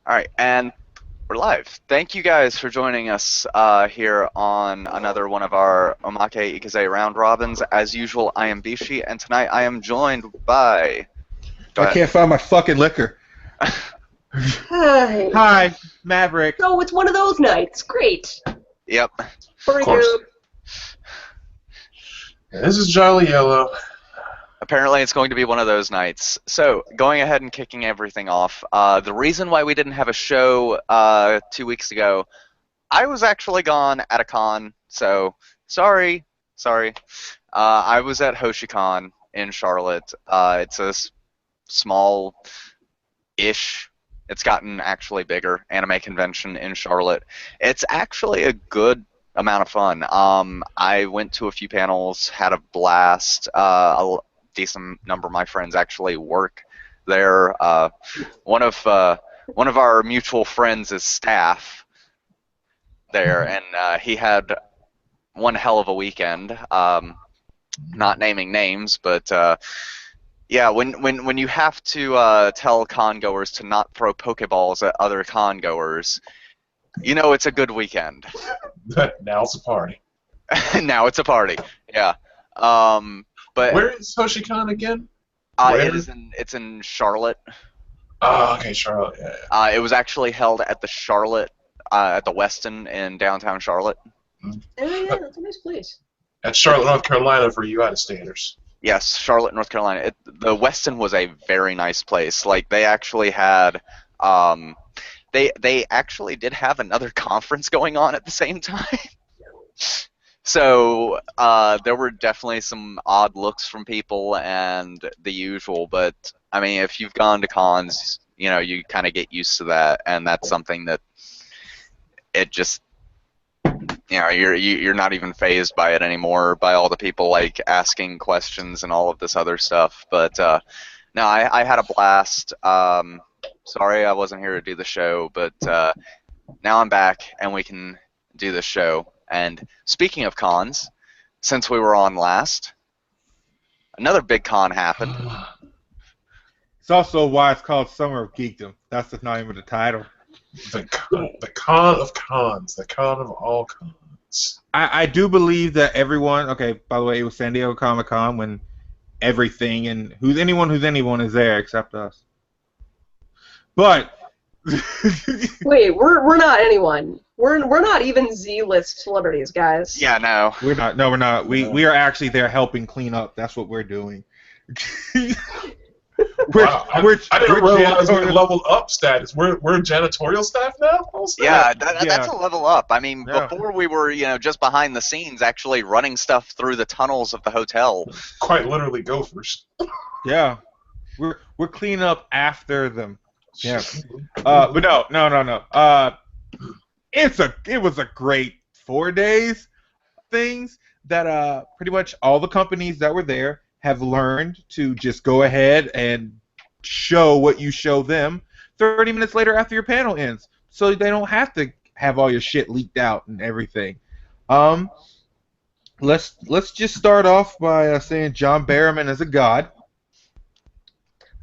All right, and we're live. Thank you guys for joining us here on another one of our Omake Ikuze round robins. As usual, I am Bishi, and tonight I am joined by. Go I ahead. can't find my fucking liquor. Hi. Hi, Maverick. So it's one of those nights. Great. Yep. Pretty course. good. This is Jolly Yellow. Apparently, it's going to be one of those nights. So, going ahead and kicking everything off, the reason why we didn't have a show 2 weeks ago, I was actually gone at a con, so sorry. I was at HoshiCon in Charlotte. It's a small-ish, it's gotten actually bigger, anime convention in Charlotte. It's actually a good amount of fun. I went to a few panels, had a blast. A decent number of my friends actually work there. One of our mutual friends is staff there, and he had one hell of a weekend. Not naming names, but yeah, when you have to tell con goers to not throw Pokeballs at other con goers, you know it's a good weekend. Now it's a party. Now it's a party. Yeah. But Where is HoshiCon again? it's in Charlotte. Oh, okay, Charlotte. Yeah. It was actually held at the Charlotte at the Westin in downtown Charlotte. Oh yeah, that's a nice place. At Charlotte, North Carolina for you out-of-staters. Yes, Charlotte, North Carolina. The Westin was a very nice place. Like they actually had, they actually did have another conference going on at the same time. So there were definitely some odd looks from people and the usual. But I mean, if you've gone to cons, you know you kind of get used to that, and that's something that it just. You know, you're not even fazed by it anymore, by all the people like asking questions and all of this other stuff. But no, I had a blast. Sorry I wasn't here to do the show, but now I'm back and we can do the show. And speaking of cons, since we were on last, another big con happened. It's also why it's called Summer of Geekdom. That's the name of the title. The con of cons. The con of all cons. I do believe that everyone. Okay, by the way, it was San Diego Comic-Con when everything and who's anyone is there except us. But Wait, we're not anyone. We're not even Z-list celebrities, guys. Yeah, no. we're not. No, we're not. We are actually there helping clean up. That's what we're doing. Wow, I didn't realize we leveled up status. We're janitorial staff now? Yeah, that's Yeah. a level up. I mean, Yeah. before we were, just behind the scenes, actually running stuff through the tunnels of the hotel. Quite literally gophers. Yeah, we're cleaning up after them. Yeah. But no. It was a great 4 days. Things that pretty much all the companies that were there have learned to just go ahead and show what you show them 30 minutes later after your panel ends, so they don't have to have all your shit leaked out and everything. Let's just start off by saying John Barrowman is a god.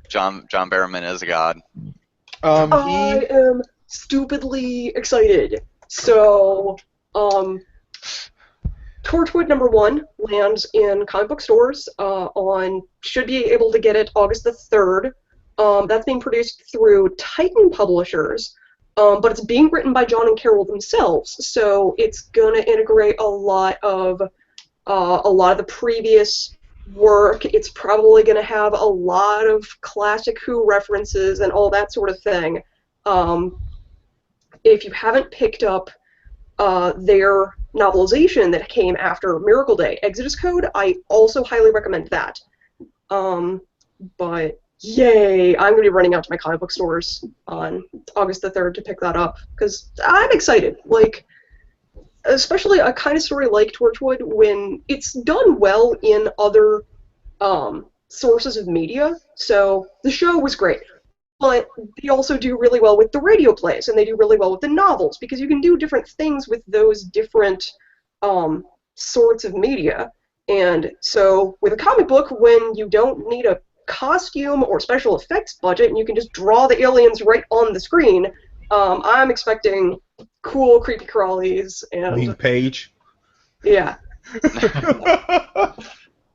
John Barrowman is a god. I am stupidly excited. So, Torchwood #1 lands in comic book stores should be able to get it August the 3rd. That's being produced through Titan Publishers, but it's being written by John and Carol themselves, so it's gonna integrate a lot of the previous work. It's probably gonna have a lot of classic Who references and all that sort of thing. If you haven't picked up their novelization that came after Miracle Day, Exodus Code, I also highly recommend that. But yay, I'm going to be running out to my comic book stores on August the 3rd to pick that up, because I'm excited. Like, especially a kind of story like Torchwood, when it's done well in other sources of media. So the show was great. But they also do really well with the radio plays, and they do really well with the novels, because you can do different things with those different sorts of media. And so with a comic book, when you don't need a costume or special effects budget, and you can just draw the aliens right on the screen, I'm expecting cool creepy crawlies Lean and Page. yeah.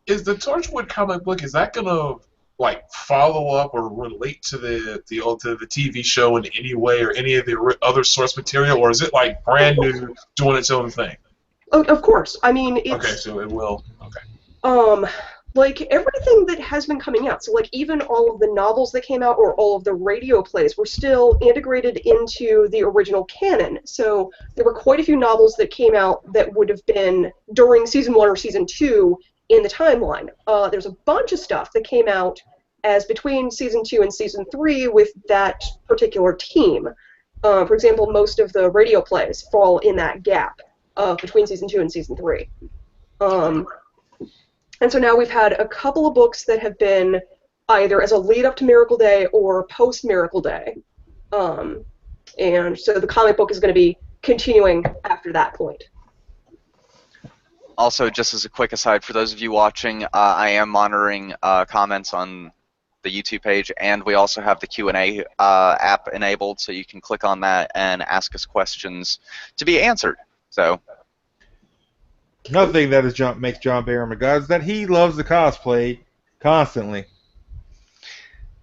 Is the Torchwood comic book, is that gonna like follow up or relate to the TV show in any way or any of the other source material, or is it like brand new, doing its own thing? Of course. I mean, it's Okay, so it will. Okay. like everything that has been coming out. So like even all of the novels that came out or all of the radio plays were still integrated into the original canon. So there were quite a few novels that came out that would have been during season 1 or season 2 in the timeline. There's a bunch of stuff that came out as between season 2 and season 3 with that particular team. For example, most of the radio plays fall in that gap between season 2 and season 3. And so now we've had a couple of books that have been either as a lead up to Miracle Day or post Miracle Day. And so the comic book is going to be continuing after that point. Also, just as a quick aside, for those of you watching, I am monitoring comments on the YouTube page, and we also have the Q&A app enabled, so you can click on that and ask us questions to be answered. So. Another thing that makes John Barrymore God is that he loves the cosplay constantly.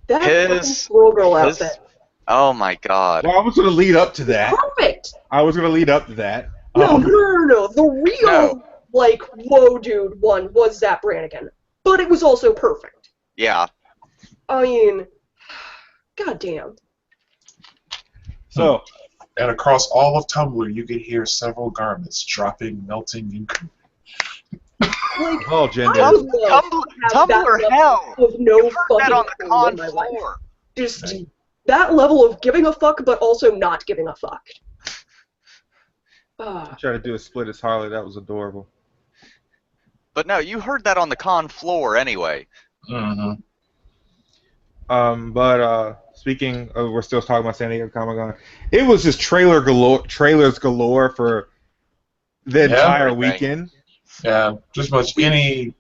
That fucking Squirrel Girl outfit. Oh my God. Well, I was going to lead up to that. Perfect. I was going to lead up to that. No. The real, like, whoa, dude one was Zap Brannigan. But it was also perfect. Yeah. I mean, goddamn. So. And across all of Tumblr, you can hear several garments dropping, melting, and cooling. Like, oh, gender. Tumblr hell. Of no fucking that on the con in my floor. life. Just that level of giving a fuck, but also not giving a fuck. I tried to do a split as Harley. That was adorable. But no, you heard that on the con floor anyway. Mm-hmm. But speaking of, we're still talking about San Diego Comic-Con. It was just trailers galore for the entire weekend. Yeah, just much any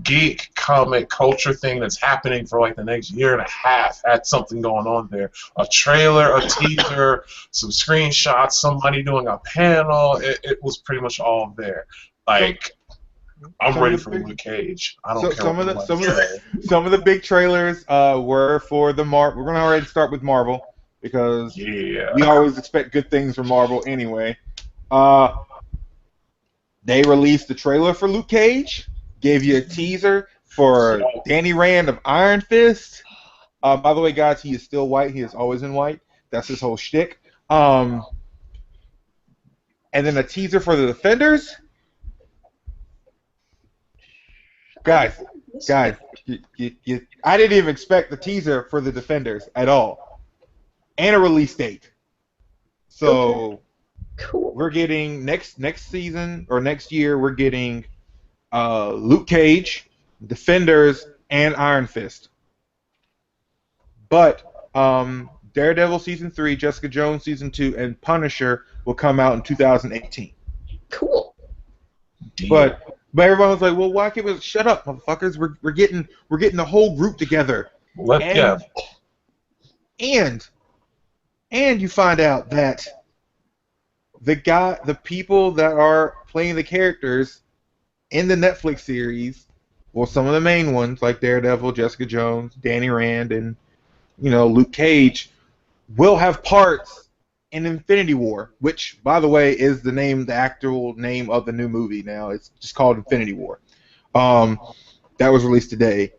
geek comic culture thing that's happening for like the next year and a half had something going on there. A trailer, a teaser, some screenshots, somebody doing a panel. It was pretty much all there. Like, I'm ready for Luke Cage. I don't care. Some of the big trailers were for the Marvel. We're gonna already start with Marvel because we always expect good things from Marvel anyway. They released the trailer for Luke Cage, gave you a teaser for Danny Rand of Iron Fist. By the way, guys, he is still white. He is always in white. That's his whole shtick. And then a teaser for the Defenders. Guys, I didn't even expect the teaser for the Defenders at all, and a release date. So cool. We're getting next season or next year. We're getting Luke Cage, Defenders, and Iron Fist. But Daredevil season 3, Jessica Jones season 2, and Punisher will come out in 2018. Cool. But everyone was like, "Well, why can't we shut up, motherfuckers? We're getting the whole group together." And you find out that the people that are playing the characters in the Netflix series, well, some of the main ones like Daredevil, Jessica Jones, Danny Rand, and Luke Cage, will have parts in Infinity War, which, by the way, is the actual name of the new movie now. It's just called Infinity War. That was released today.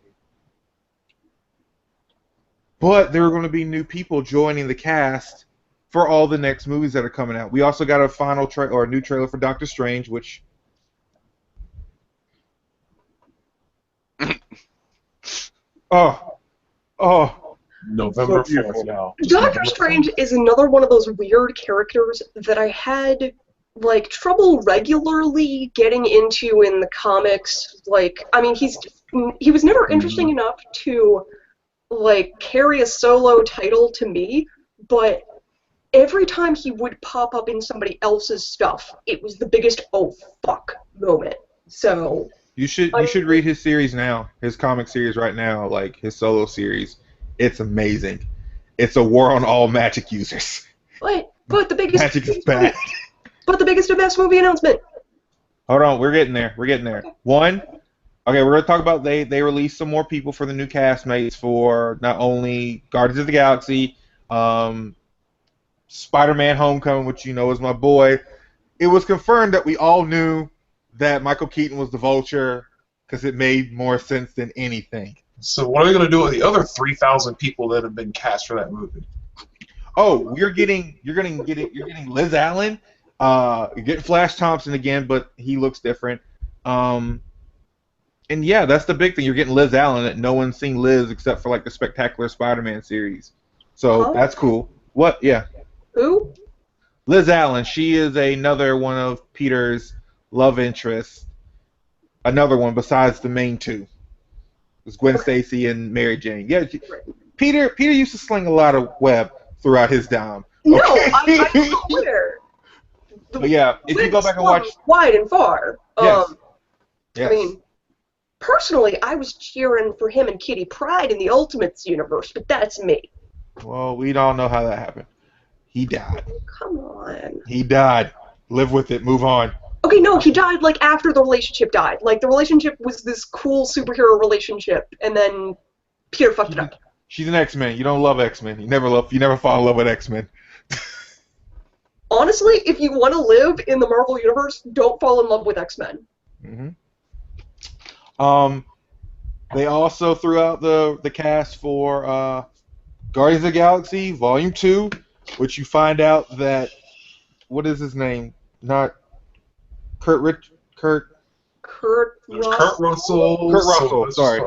But there are going to be new people joining the cast for all the next movies that are coming out. We also got a a new trailer for Doctor Strange, which November 4th now. Doctor Strange is another one of those weird characters that I had trouble regularly getting into in the comics. I mean, he was never interesting enough to carry a solo title to me, but every time he would pop up in somebody else's stuff, it was the biggest "oh fuck" moment. So you should read his series now, his comic series right now, his solo series. It's amazing. It's a war on all magic users. But the biggest Magic is bad. But the biggest and best movie announcement. Hold on, we're getting there. We're getting there. One, okay, we're gonna talk about they released some more people for the new castmates for not only Guardians of the Galaxy, Spider-Man: Homecoming, which you know is my boy. It was confirmed that we all knew that Michael Keaton was the Vulture because it made more sense than anything. So what are they going to do with the other 3,000 people that have been cast for that movie? Oh, you're getting Liz Allen. You're getting Flash Thompson again, but he looks different. And yeah, that's the big thing. You're getting Liz Allen. That no one's seen Liz except for like the Spectacular Spider-Man series. So that's cool. What? Yeah. Who? Liz Allen. She is another one of Peter's love interests. Another one besides the main two. It's Gwen Stacy and Mary Jane. Yeah. Peter used to sling a lot of web throughout his dime. No, Okay? I'm aware. But yeah, if you go back and watch wide and far. Yes. I mean, personally, I was cheering for him and Kitty Pryde in the Ultimates universe, but that's me. Well, we all know how that happened. He died. Come on. He died. Live with it. Move on. Okay, no, he died like after the relationship died. Like the relationship was this cool superhero relationship, and then Peter fucked it up. She's an X-Men. You don't love X-Men. You never fall in love with X-Men. Honestly, if you want to live in the Marvel universe, don't fall in love with X-Men. Mm-hmm. They also threw out the cast for Guardians of the Galaxy Volume 2, which you find out that what is his name? Not Kurt Russell. Kurt Russell. Kurt Russell. Sorry.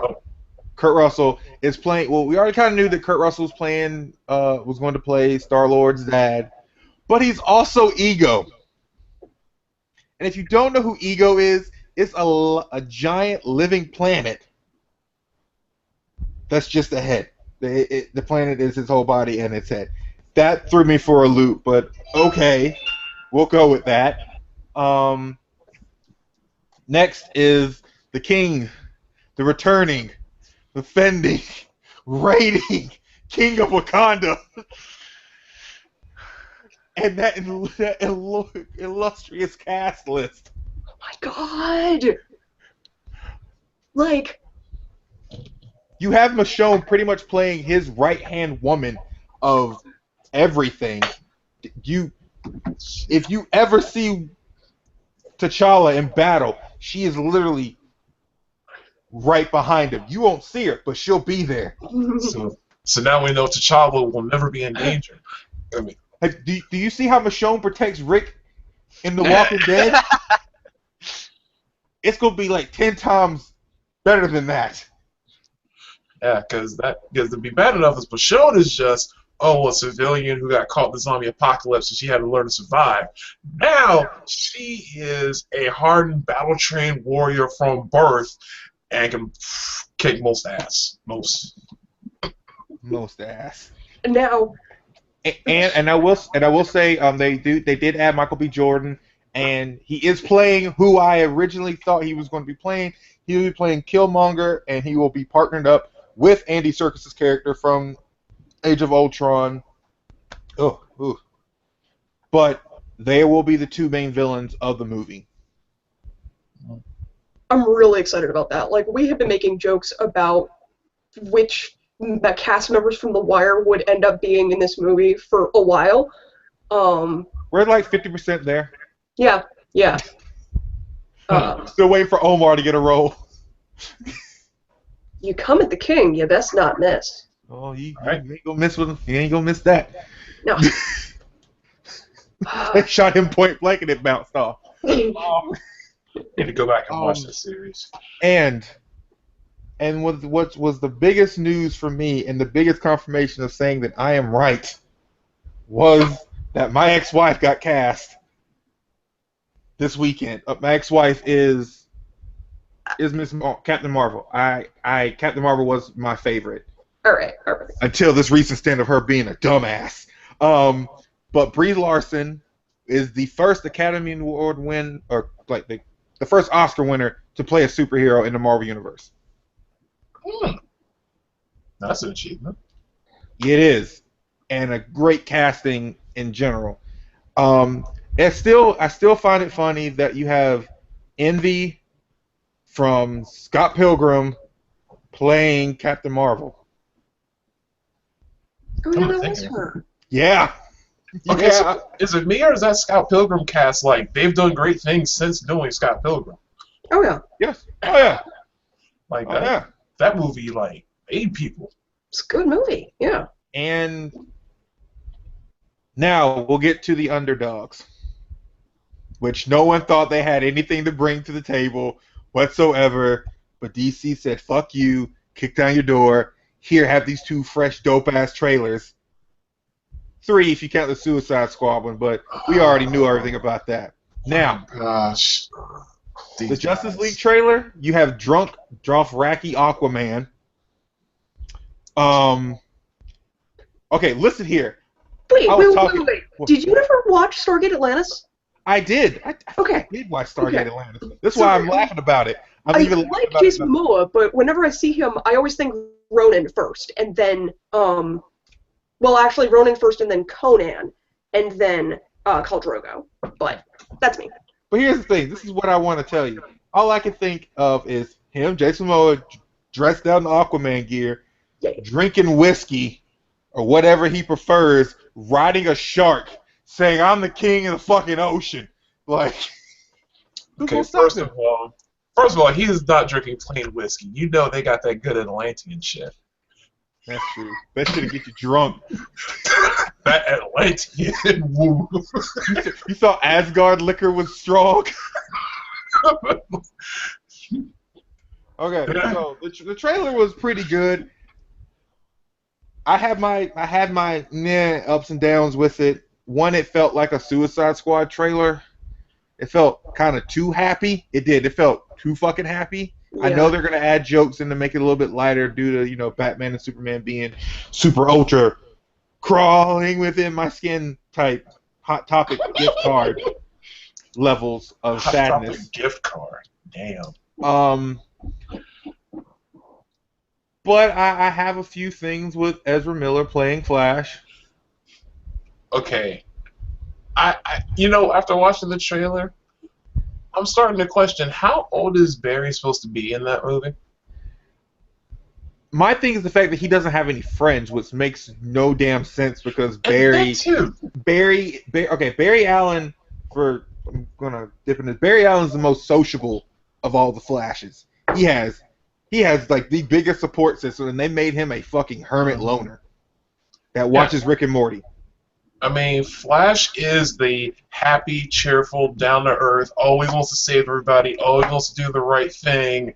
Kurt Russell is playing. Well, we already kind of knew that Kurt Russell was going to play Star-Lord's dad, but he's also Ego. And if you don't know who Ego is, it's a giant living planet that's just a head. The planet is his whole body and its head. That threw me for a loop, but okay, we'll go with that. Next is the King, the returning, defending, reigning King of Wakanda. And that illustrious cast list. Oh my god! Like, you have Michonne pretty much playing his right-hand woman of everything. If you ever see T'Challa in battle, she is literally right behind him. You won't see her, but she'll be there. So now we know T'Challa will never be in danger. I mean, do you see how Michonne protects Rick in The Walking Dead? It's gonna be like 10 times better than that. Yeah, because to be bad enough as Michonne is just a civilian who got caught in the zombie apocalypse and she had to learn to survive. Now she is a hardened, battle-trained warrior from birth and can kick most ass. Most ass. Now. And I will say they did add Michael B. Jordan, and he is playing who I originally thought he was going to be playing. He will be playing Killmonger, and he will be partnered up with Andy Serkis's character from Age of Ultron. But they will be the two main villains of the movie. I'm really excited about that. Like, we have been making jokes about which the cast members from The Wire would end up being in this movie for a while. We're like 50% there. Yeah. Still waiting for Omar to get a role. You come at the king, you best not miss. Oh, you ain't gonna miss with him. You ain't gonna miss that. No. They shot him point blank and it bounced off. Need to go back and watch this series. And what was the biggest news for me and the biggest confirmation of saying that I am right was that my ex-wife got cast this weekend. My ex-wife is Captain Marvel. Captain Marvel was my favorite. All right. Until this recent stint of her being a dumbass. But Brie Larson is the first Academy Award the first Oscar winner to play a superhero in the Marvel Universe. That's an achievement. It is. And a great casting in general. Um, I still find it funny that you have Envy from Scott Pilgrim playing Captain Marvel. Oh Come yeah, to that think was of it. her. Yeah. Okay, Yeah. so is it me or is that Scott Pilgrim cast like they've done great things since doing Scott Pilgrim? Oh yeah, Yes. Oh yeah. Like Oh yeah. that movie like made people. it's a good movie. Yeah. And now we'll get to the underdogs, which no one thought they had anything to bring to the table whatsoever. But DC said, "Fuck you," kick down your door. Here, have these two fresh, dope-ass trailers. 3 if you count the Suicide Squad one, but we already knew everything about that. Now, Oh, gosh, the these Justice guys. League trailer, you have drunk Dothraki Aquaman. Okay, listen here. Wait, I wait, was wait, talking. wait, wait. Did you ever watch Stargate Atlantis? I did. I think I Okay. did watch Stargate Okay. Atlantis. That's So why I'm laughing about it. I'm I even laughing like about Jason it. Momoa, but whenever I see him, I always think Ronan first, and then well, actually Ronan first, and then Conan, and then Khal Drogo. But that's me. But here's the thing. This is what I want to tell you. All I can think of is him, Jason Momoa, dressed out in Aquaman gear, Yay. drinking whiskey or whatever he prefers, riding a shark, saying, "I'm the king of the fucking ocean." Like, who's Okay, gonna stop him? first of all, he is not drinking plain whiskey. You know they got that good Atlantean shit. That's true. That shit'll get you drunk. That Atlantean woo. You thought Asgard liquor was strong? Okay, so the trailer was pretty good. I had my ups and downs with it. One, it felt like a Suicide Squad trailer. It felt kind of too happy. It did. It felt too fucking happy. I know they're gonna add jokes in to make it a little bit lighter due to Batman and Superman being super ultra crawling within my skin type hot topic gift card levels of Hot Topic sadness. gift card. Damn. But I have a few things with Ezra Miller playing Flash. Okay. After watching the trailer, I'm starting to question how old is Barry supposed to be in that movie? My thing is the fact that he doesn't have any friends, which makes no damn sense because Barry Allen, I'm gonna dip in this. Barry Allen's the most sociable of all the Flashes. He has like the biggest support system, and they made him a fucking hermit loner that watches Rick and Morty. I mean, Flash is the happy, cheerful, down-to-earth, always wants to save everybody, always wants to do the right thing,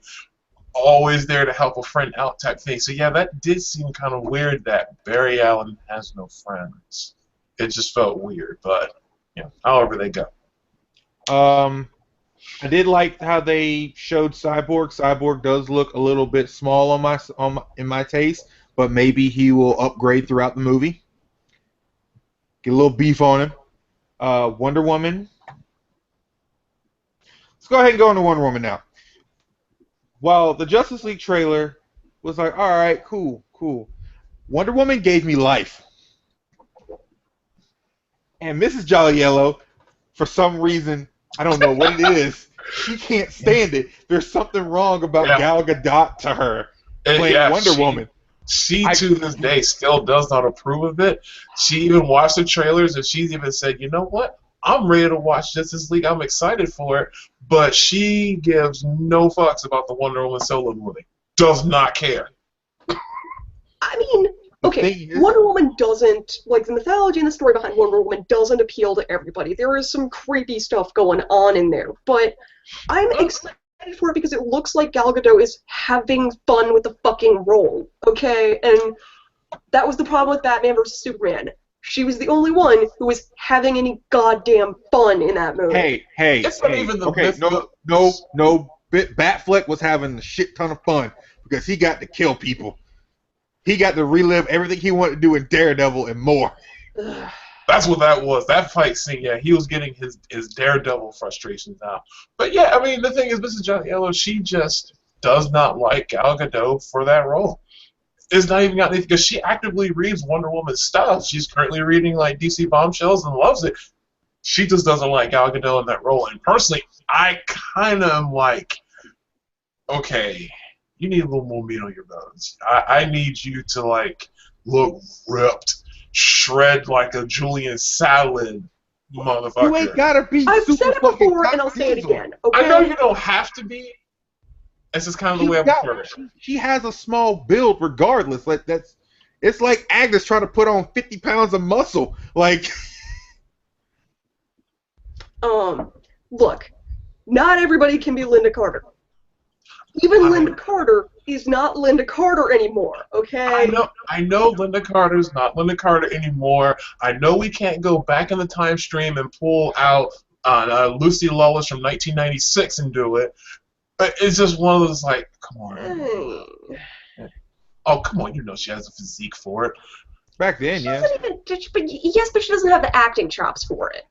always there to help a friend out type thing. So yeah, that did seem kind of weird that Barry Allen has no friends. It just felt weird, but however they go. I did like how they showed Cyborg. Cyborg does look a little bit small in my taste, but maybe he will upgrade throughout the movie. Get a little beef on him. Wonder Woman. Let's go ahead and go into Wonder Woman now. While the Justice League trailer was like, all right, cool. Wonder Woman gave me life. And Mrs. Jolly Yellow, for some reason, I don't know what it is, she can't stand it. There's something wrong about Gal Gadot to her playing Wonder Woman. She, to this day, still does not approve of it. She even watched the trailers, and she's even said, you know what? I'm ready to watch Justice League. I'm excited for it. But she gives no fucks about the Wonder Woman solo movie. Does not care. I mean, okay, Wonder Woman doesn't, like, the mythology and the story behind Wonder Woman doesn't appeal to everybody. There is some creepy stuff going on in there. But I'm excited for it because it looks like Gal Gadot is having fun with the fucking role, okay? And that was the problem with Batman vs. Superman. She was the only one who was having any goddamn fun in that movie. Hey, It's not even the okay, no. Batfleck was having a shit ton of fun because he got to kill people. He got to relive everything he wanted to do in Daredevil and more. That's what that was. That fight scene, yeah, he was getting his Daredevil frustrations out. But yeah, I mean, the thing is, Mrs. John Yellow, she just does not like Gal Gadot for that role. It's not even got anything, because she actively reads Wonder Woman stuff. She's currently reading, like, DC Bombshells and loves it. she just doesn't like Gal Gadot in that role. And personally, I kind of am like, okay, you need a little more meat on your bones. I need you to like look ripped, shred like a Julian salad, motherfucker. You ain't gotta be. I've super said it fucking before, and I'll say it Diesel. again. Okay. I know you don't have to be. It's just kind of the way I prefer it. She has a small build, regardless. Like it's like Agnes trying to put on 50 pounds of muscle. Like, Look, not everybody can be Linda Carter. Even Linda Carter is not Linda Carter anymore, okay? I know Linda Carter's not Linda Carter anymore. I know we can't go back in the time stream and pull out Lucy Lawless from 1996 and do it. But it's just one of those like, come on. Oh, come on, you know she has a physique for it. back then, She yeah. doesn't even, but she doesn't have the acting chops for it.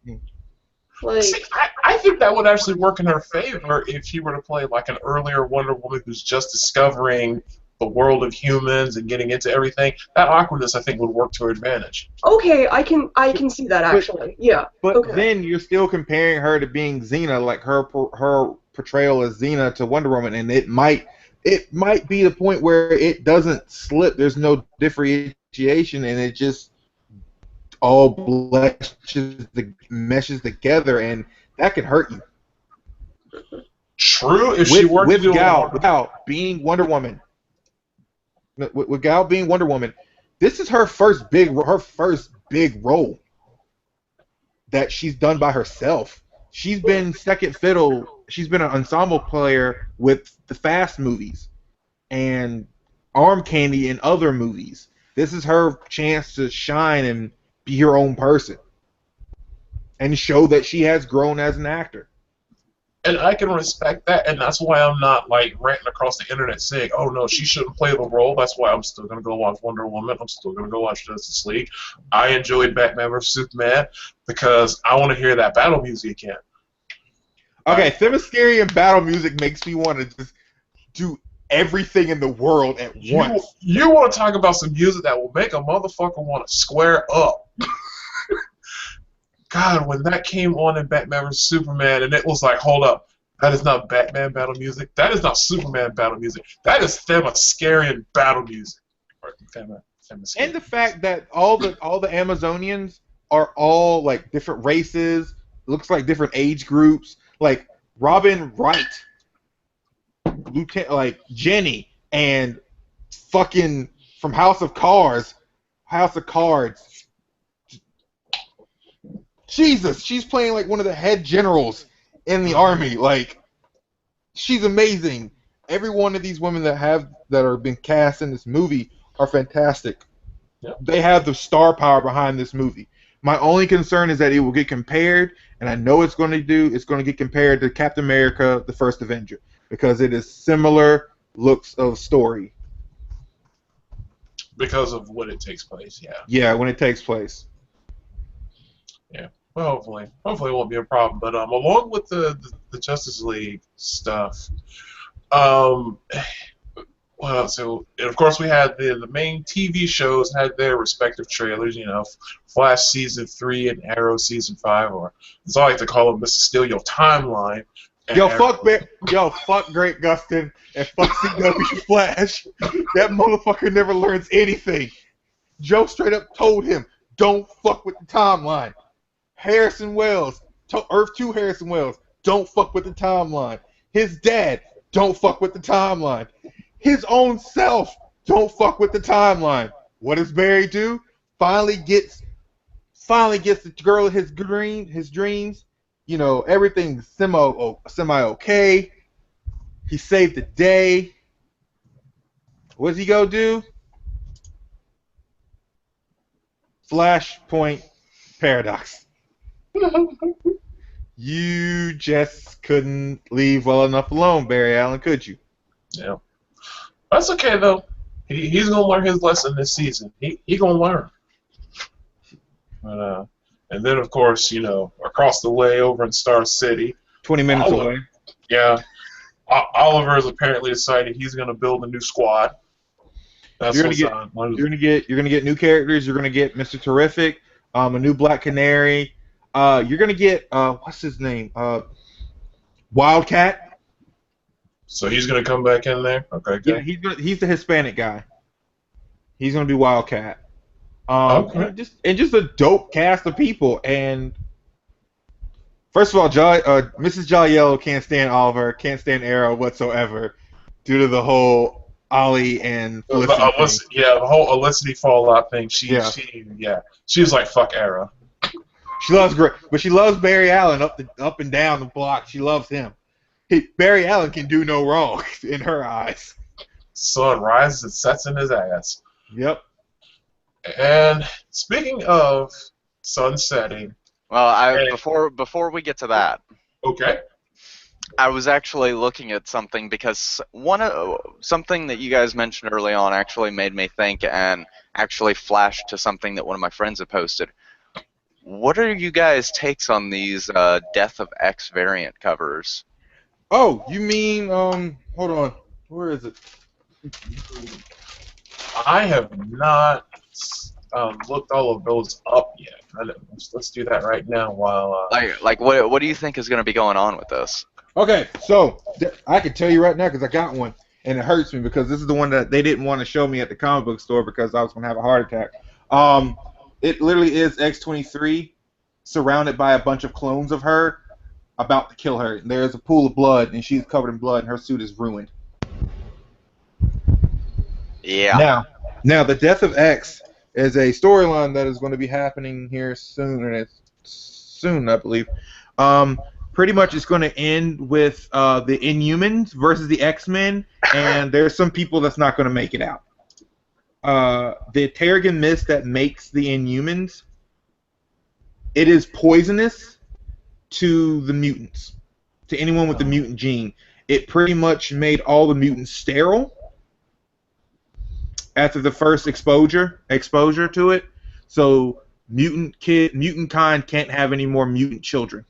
Like, See, I think that would actually work in her favor if she were to play like an earlier Wonder Woman who's just discovering the world of humans and getting into everything. That awkwardness, I think, would work to her advantage. okay, I can see that actually. Yeah. But Okay. then you're still comparing her to being Xena, like her portrayal as Xena to Wonder Woman, and it might be the point where it doesn't slip. There's no differentiation, and it just all meshes together, and that can hurt you. True, if she were to With do Gal being Wonder Woman, with Gal being Wonder Woman, this is her first big role that she's done by herself. She's been second fiddle. She's been an ensemble player with the Fast movies and Arm Candy in other movies. This is her chance to shine and be her own person and show that she has grown as an actor. And I can respect that, and that's why I'm not like ranting across the internet saying, "Oh no, she shouldn't play the role." That's why I'm still gonna go watch Wonder Woman. I'm still gonna go watch Justice League. I enjoyed Batman vs Superman because I want to hear that battle music again. Okay, Themyscirian battle music makes me want to just do everything in the world at once. You want to talk about some music that will make a motherfucker want to square up. God, when that came on in Batman vs Superman, and it was like, hold up, that is not Batman battle music. That is not Superman battle music. That is Themyscirian battle music. And the fact that all the Amazonians are all like different races, looks like different age groups, like Robin Wright, Lieutenant, like Jenny, and fucking from House of Cards. Jesus, she's playing like one of the head generals in the army. Like, she's amazing. Every one of these women that are been cast in this movie are fantastic. Yep. They have the star power behind this movie. My only concern is that it will get compared, and I know it's going to get compared to Captain America: The First Avenger, because it is similar looks of story. Because of when it takes place, yeah. Yeah, when it takes place. Yeah. Well, hopefully it won't be a problem. But along with the Justice League stuff, well, so and of course we had the main TV shows had their respective trailers. You know, Flash season 3 and Arrow season 5, or as I like to call it, Mr. Steal Your Timeline. Fuck Great Gustin and fuck CW Flash. That motherfucker never learns anything. Joe straight up told him, "Don't fuck with the timeline." Harrison Wells, Earth 2 Harrison Wells, don't fuck with the timeline. His dad, don't fuck with the timeline. His own self, don't fuck with the timeline. What does Barry do? Finally gets the girl his dreams. You know, everything's semi okay. He saved the day. What's he go do? Flashpoint paradox. You just couldn't leave well enough alone, Barry Allen, could you? Yeah. That's okay, though. He's going to learn his lesson this season. He going to learn. But, and then, of course, you know, across the way over in Star City. 20 minutes away. Yeah. Oliver has apparently decided he's going to build a new squad. That's you're gonna get new characters. You're gonna get Mr. Terrific, a new Black Canary, You're gonna get what's his name? Wildcat. So he's gonna come back in there. Okay, Yeah, good. he's the Hispanic guy. He's gonna be Wildcat. Okay. And just a dope cast of people. And first of all, Mrs. Jolly can't stand Oliver, can't stand Arrow whatsoever, due to the whole Ollie and Felicity thing. Yeah, the whole Felicity fallout thing. Yeah. She's like fuck Arrow. She loves but she loves Barry Allen up and down the block. She loves him. Barry Allen can do no wrong in her eyes. Sun rises and sets in his ass. Yep. And speaking of sun setting, Well, before we get to that, okay. I was actually looking at something because something that you guys mentioned early on actually made me think and actually flashed to something that one of my friends had posted. What are you guys' takes on these Death of X variant covers? Oh, you mean hold on. Where is it? I have not looked all of those up yet. Let's do that right now while. What do you think is going to be going on with this? Okay, so I can tell you right now because I got one, and it hurts me because this is the one that they didn't want to show me at the comic book store because I was going to have a heart attack. It literally is X-23 surrounded by a bunch of clones of her about to kill her. There's a pool of blood, and she's covered in blood, and her suit is ruined. Yeah. Now the Death of X is a storyline that is going to be happening here soon, and it's soon, I believe. Pretty much it's going to end with the Inhumans versus the X-Men, and there's some people that's not going to make it out. The Terrigen Mist that makes the Inhumans, it is poisonous to the mutants, to anyone with the mutant gene. It pretty much made all the mutants sterile after the first exposure to it. So mutant kind can't have any more mutant children.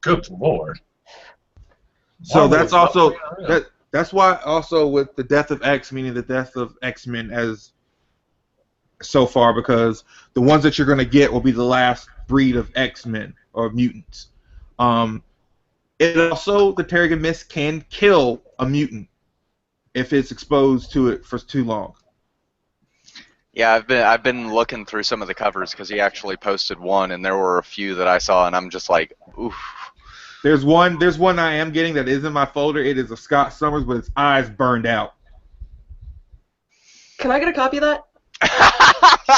Good lord. So that's also that's why also with the Death of X, meaning the death of X-Men as so far, because the ones that you're going to get will be the last breed of X-Men or mutants. It also, the Terrigen Mist can kill a mutant if it's exposed to it for too long. Yeah, I've been looking through some of the covers because he actually posted one, and there were a few that I saw, and I'm just like, oof. There's one I am getting that is in my folder. It is a Scott Summers, but its eyes burned out. Can I get a copy of that?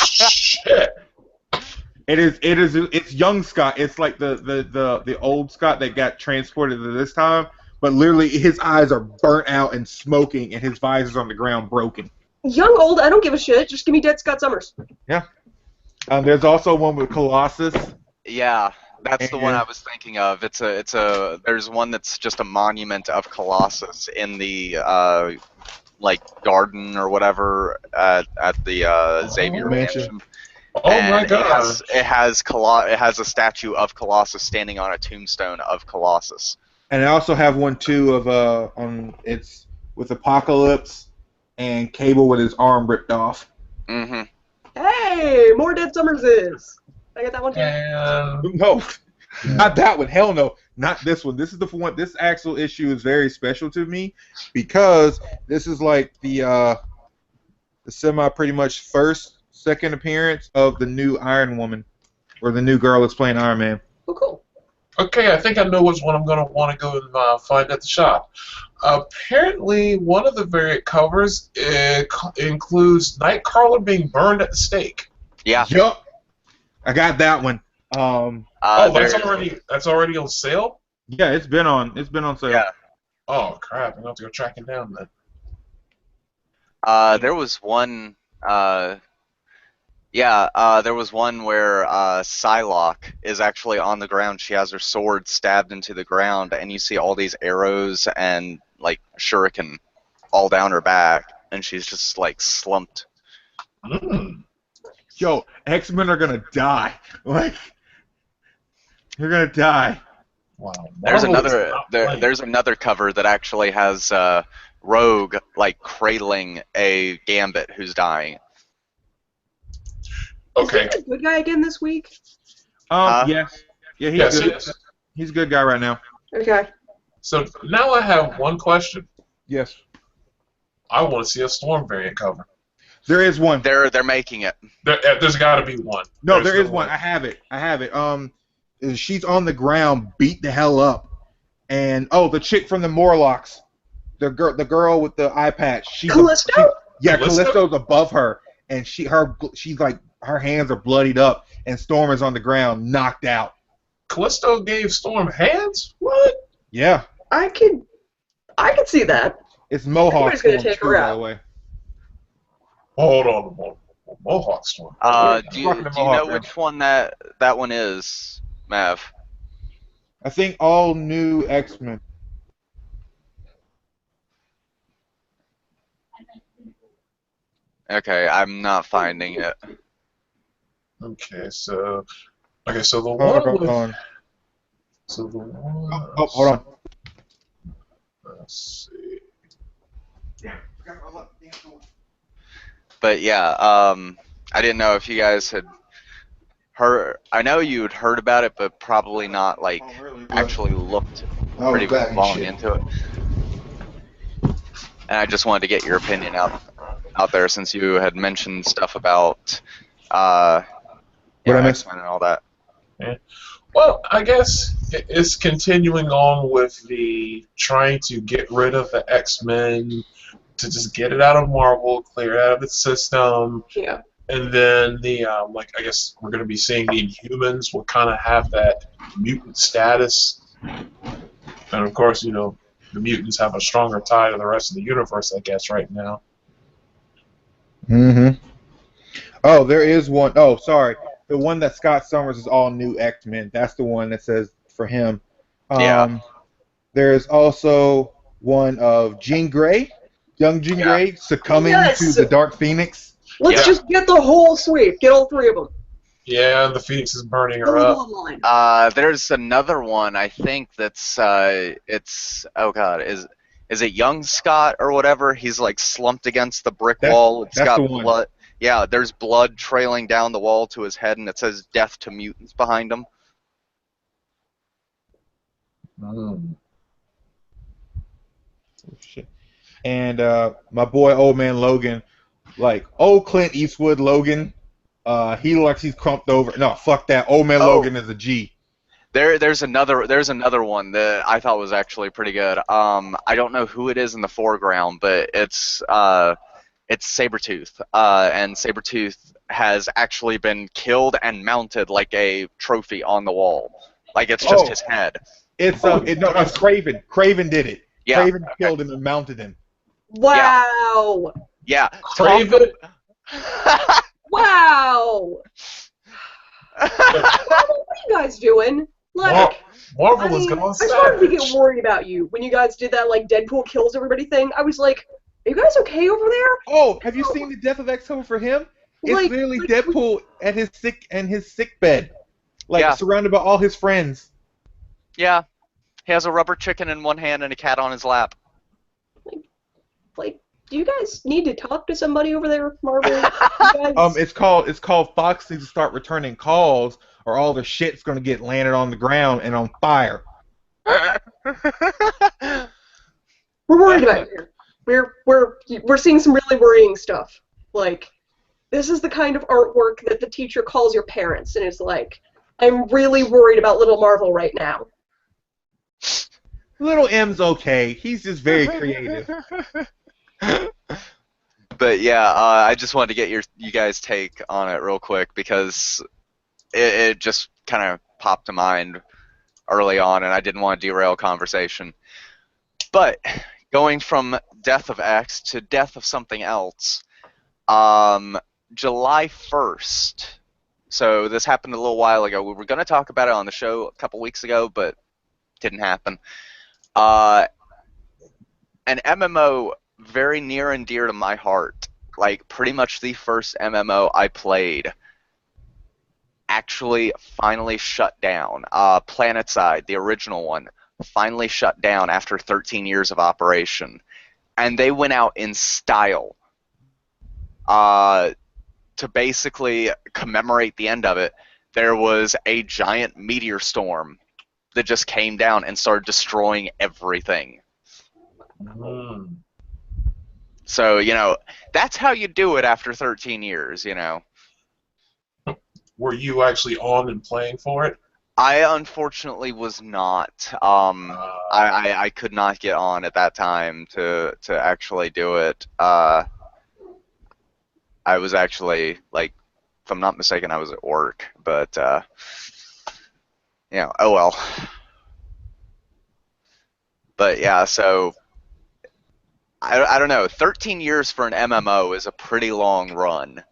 Shit. It's young Scott. It's like the old Scott that got transported to this time, but literally his eyes are burnt out and smoking, and his visor's on the ground broken. Young, old, I don't give a shit. Just give me dead Scott Summers. Yeah. There's also one with Colossus. Yeah, that's the one I was thinking of. There's one that's just a monument of Colossus in the garden or whatever at the Xavier Mansion. Oh my god! It has a statue of Colossus standing on a tombstone of Colossus. And I also have one too of it's with Apocalypse and Cable with his arm ripped off. Mm-hmm. Hey, more Dead Summerses. I get that one too. No, not that one. Hell no, not this one. This is the one. This actual issue is very special to me because this is like the semi pretty much second appearance of the new Iron Woman, or the new girl that's playing Iron Man. Oh, cool. Okay, I think I know which one I'm going to want to go and find at the shop. Apparently, one of the variant covers includes Nightcrawler being burned at the stake. Yeah. Yup. I got that one. That's already on sale? Yeah, it's been on sale. Yeah. Oh crap! I'm gonna have to go track it down then. There was one. There was one where Psylocke is actually on the ground. She has her sword stabbed into the ground, and you see all these arrows and like shuriken all down her back, and she's just like slumped. Mm. Yo, X-Men are gonna die. Like, you're gonna die. Wow. There's another cover that actually has Rogue like cradling a Gambit who's dying. Okay. Is he the good guy again this week? Huh? Yes. Yeah, he's Yes, good. yes. He's a good guy right now. Okay. So now I have one question. Yes. I want to see a Storm variant cover. There is one. They're making it. There's got to be one. No, There's there is no one. way. I have it. She's on the ground, beat the hell up, and the chick from the Morlocks, the girl with the eye patch. Callisto? Yeah, Callisto? Callisto's above her, and she's like her hands are bloodied up, and Storm is on the ground, knocked out. Callisto gave Storm hands? What? Yeah, I could see that. it's Mohawk Everybody's gonna Storm take too, her by out. the way. Hold on. Mohawk Storm. Yeah. Do Rocking you, the do you know Mohawk, which one that one is, Mav? I think all new X-Men. Okay, I'm not finding it. Okay, so the Hold one with on. so the one. Hold on. Let's see. But yeah, I didn't know if you guys had heard. I know you'd heard about it, but probably not like actually looked pretty long into it. And I just wanted to get your opinion out there since you had mentioned stuff about What I missed? X-Men and all that. Well, I guess it's continuing on with the trying to get rid of the X-Men, to just get it out of Marvel, clear it out of its system, Yeah. and then the I guess we're going to be seeing the Inhumans will kind of have that mutant status, and of course, the mutants have a stronger tie to the rest of the universe, I guess, right now. Mm-hmm. Oh, there is one. Oh, sorry. The one that Scott Summers is all new X-Men. That's the one that says for him. Yeah. There is also one of Jean Grey, young Jean Grey, succumbing to the Dark Phoenix. Let's just get the whole sweep. Get all three of them. Yeah, the Phoenix is burning her Fill the up. bloodline. There's another one I think that's it's oh god, is it Young Scott or whatever? He's like slumped against the brick wall. It's that's got the one. blood. Yeah, there's blood trailing down the wall to his head, and it says "Death to Mutants" behind him. Oh, shit. And my boy, Old Man Logan, like old Clint Eastwood Logan, he looks he's crumped over. No, fuck that. Old Man Logan is a G. There's another one that I thought was actually pretty good. I don't know who it is in the foreground, but it's Sabretooth. And Sabretooth has actually been killed and mounted like a trophy on the wall. Like it's just his head. It's it's Craven. Craven did it. Yeah. Craven killed him and mounted him. Wow. Yeah. Craven. Wow. What are you guys doing? Like, Marvel is going I started to savage. get worried about you when you guys did that like Deadpool kills everybody thing. I was like, are you guys okay over there? Oh, have you seen the Death of X cover for him? It's literally Deadpool at his sick bed, surrounded by all his friends. Yeah. He has a rubber chicken in one hand and a cat on his lap. Like, do you guys need to talk to somebody over there, Marvel? You guys... It's called Fox needs to start returning calls, or all their shit's gonna get landed on the ground and on fire. We're worried about you here. We're seeing some really worrying stuff. Like, this is the kind of artwork that the teacher calls your parents and is like, I'm really worried about little Marvel right now. Little M's okay. He's just very creative. But yeah, I just wanted to get you guys' take on it real quick because it just kind of popped to mind early on, and I didn't want to derail conversation. But going from Death of X to Death of something else, July 1st. So this happened a little while ago. We were going to talk about it on the show a couple weeks ago, but didn't happen. An MMO very near and dear to my heart, like pretty much the first MMO I played, actually finally shut down. PlanetSide, the original one, finally shut down after 13 years of operation. And they went out in style to basically commemorate the end of it. there was a giant meteor storm that just came down and started destroying everything. Mm. So, that's how you do it after 13 years, Were you actually on and playing for it? I unfortunately was not. I could not get on at that time to actually do it. I was actually, like, if I'm not mistaken, I was at work, but, oh well. But yeah, so I don't know. 13 years for an MMO is a pretty long run.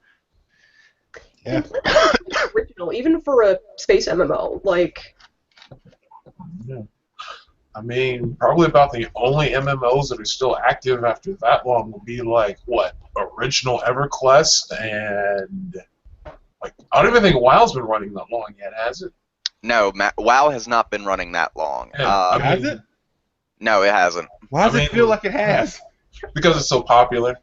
Yeah. Original, even for a space MMO, like. Yeah. I mean, probably about the only MMOs that are still active after that long will be like what original EverQuest and like I don't even think WoW's been running that long yet, has it? No, WoW has not been running that long. Yeah, Has it? No, it hasn't. Why does I it mean- feel like it has? Because it's so popular.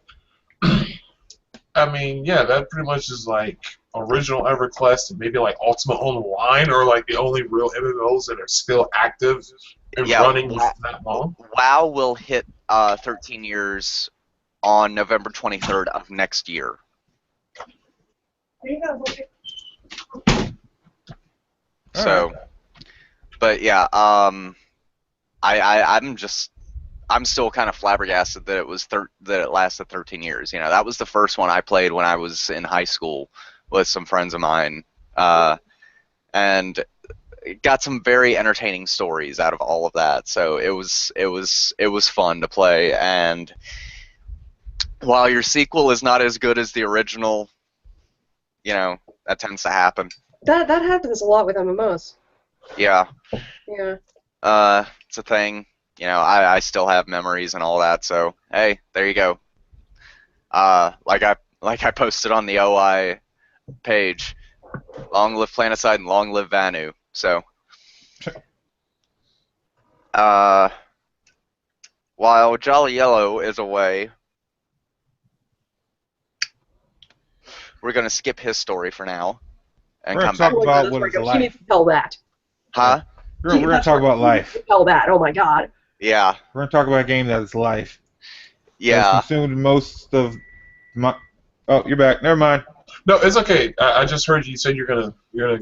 I mean, yeah, that pretty much is like original EverQuest and maybe like Ultima Online or like the only real MMOs that are still active and Yeah, running that long. WoW will hit 13 years on November 23rd of next year. So, but yeah, I'm still kind of flabbergasted that that it lasted 13 years. That was the first one I played when I was in high school with some friends of mine, and got some very entertaining stories out of all of that. So it was fun to play. And while your sequel is not as good as the original, that tends to happen. That happens a lot with MMOs. Yeah. Yeah. It's a thing. I still have memories and all that. So hey, there you go. Like I posted on the OI page, long live Planetside and long live Vanu. So, while Jolly Yellow is away, we're gonna skip his story for now and We're come gonna back. talk about That's what where it's he goes. like. He needs to tell that. Huh? We're gonna talk about life. Tell that. Oh my god. Yeah. We're gonna talk about a game that is life. Yeah. That's consumed most of my. Oh, you're back. Never mind. No, it's okay. I just heard you said you're gonna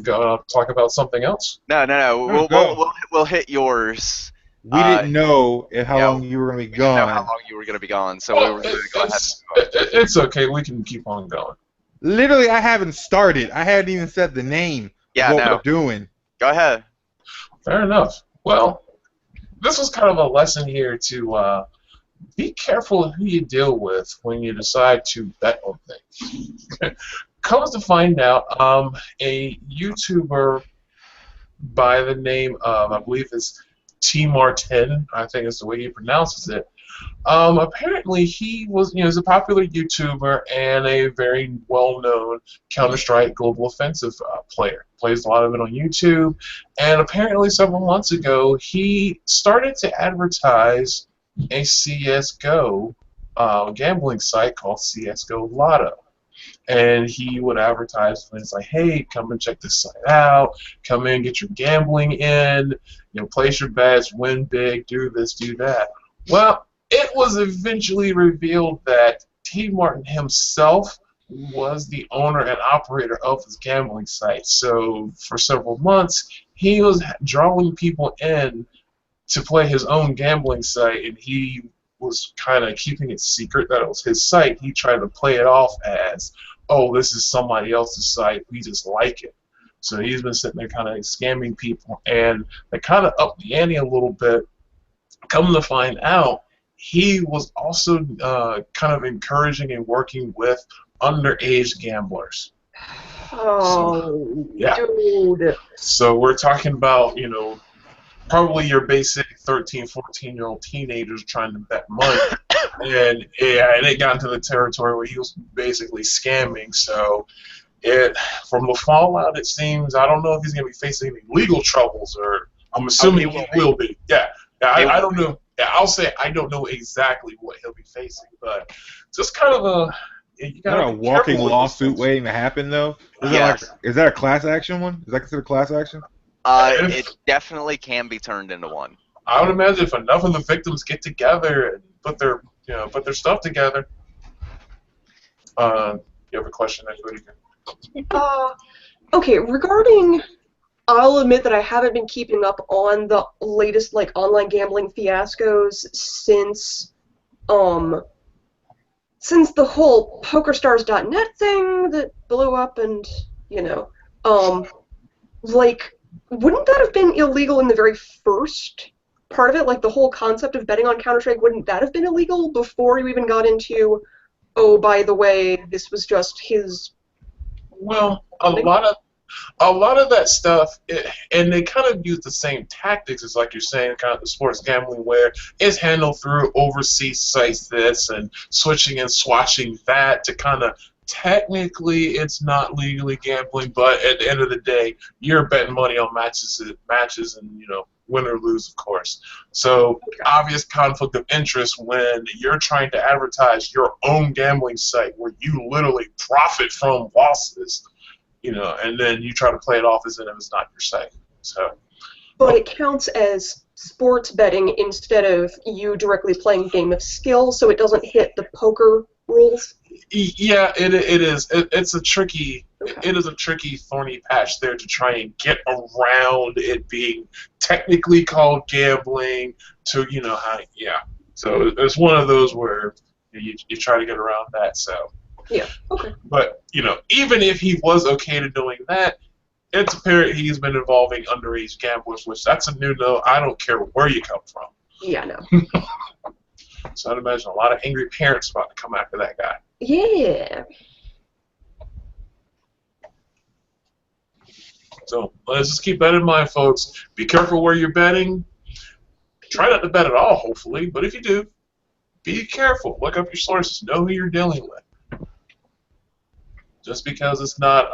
go talk about something else. No. No, go. We'll hit yours. We didn't know how yeah, long you were gonna be We didn't know how gone. long you were gonna be gone, so we were gonna go ahead. It's okay. We can keep on going. Literally, I haven't started. I hadn't even said the name Yeah, of what no. we're doing. Go ahead. Fair enough. Well, this was kind of a lesson here to be careful of who you deal with when you decide to bet on things. Comes to find out, a YouTuber by the name of, I believe it's T. Martin, I think is the way he pronounces it. Apparently he was, he's a popular YouTuber and a very well-known Counter-Strike Global Offensive player. Plays a lot of it on YouTube, and apparently several months ago he started to advertise a CS:GO gambling site called CS:GO Lotto. And he would advertise things like, hey, come and check this site out, come in, get your gambling in, place your bets, win big, do this, do that. Well, it was eventually revealed that T. Martin himself was the owner and operator of his gambling site. So for several months, he was drawing people in to play his own gambling site, and he was kind of keeping it secret that it was his site. He tried to play it off as, oh, this is somebody else's site, we just like it. So he's been sitting there kind of scamming people, and they kind of upped the ante a little bit. Come to find out, he was also kind of encouraging and working with underage gamblers. Oh, yeah. dude. So we're talking about, probably your basic 13, 14-year-old teenagers trying to bet money. And it got into the territory where he was basically scamming. So from the fallout, it seems, I don't know if he's going to be facing any legal troubles, or I'm assuming he will be. Yeah, I don't know. Yeah, I'll say I don't know exactly what he'll be facing, but just kind of Is gotta that a be careful walking with those lawsuit things. waiting to happen though? Yes. Is that a class action one? Is that considered a class action? It definitely can be turned into one. I would imagine if enough of the victims get together and put their stuff together. You have a question there, Cody? Okay, regarding, I'll admit that I haven't been keeping up on the latest like online gambling fiascos since the whole PokerStars.net thing that blew up, and like, wouldn't that have been illegal in the very first part of it? Like the whole concept of betting on Counter-Strike, wouldn't that have been illegal before you even got into, oh, by the way, this was just his. Well, a lot of that stuff, and they kind of use the same tactics as, like you're saying, kind of the sports gambling, where it's handled through overseas sites, this and switching and swatching that to kind of. Technically, it's not legally gambling, but at the end of the day, you're betting money on matches, and win or lose, of course. So, obvious conflict of interest when you're trying to advertise your own gambling site where you literally profit from losses, and then you try to play it off as if it's not your site. So, But it counts as sports betting instead of you directly playing a game of skill, so it doesn't hit the poker rules. yeah, it is. It's a tricky. It is a tricky, thorny patch there to try and get around it being technically called gambling. To yeah. So it's one of those where you try to get around that. So Yeah. Okay. but even if he was okay to doing that, it's apparent he's been involving underage gamblers, which that's a new no. I don't care where you come from. Yeah. No. So I'd imagine a lot of angry parents about to come after that guy. Yeah. So let's just keep that in mind, folks. Be careful where you're betting. Try not to bet at all, hopefully. But if you do, be careful. Look up your sources. Know who you're dealing with. Just because it's not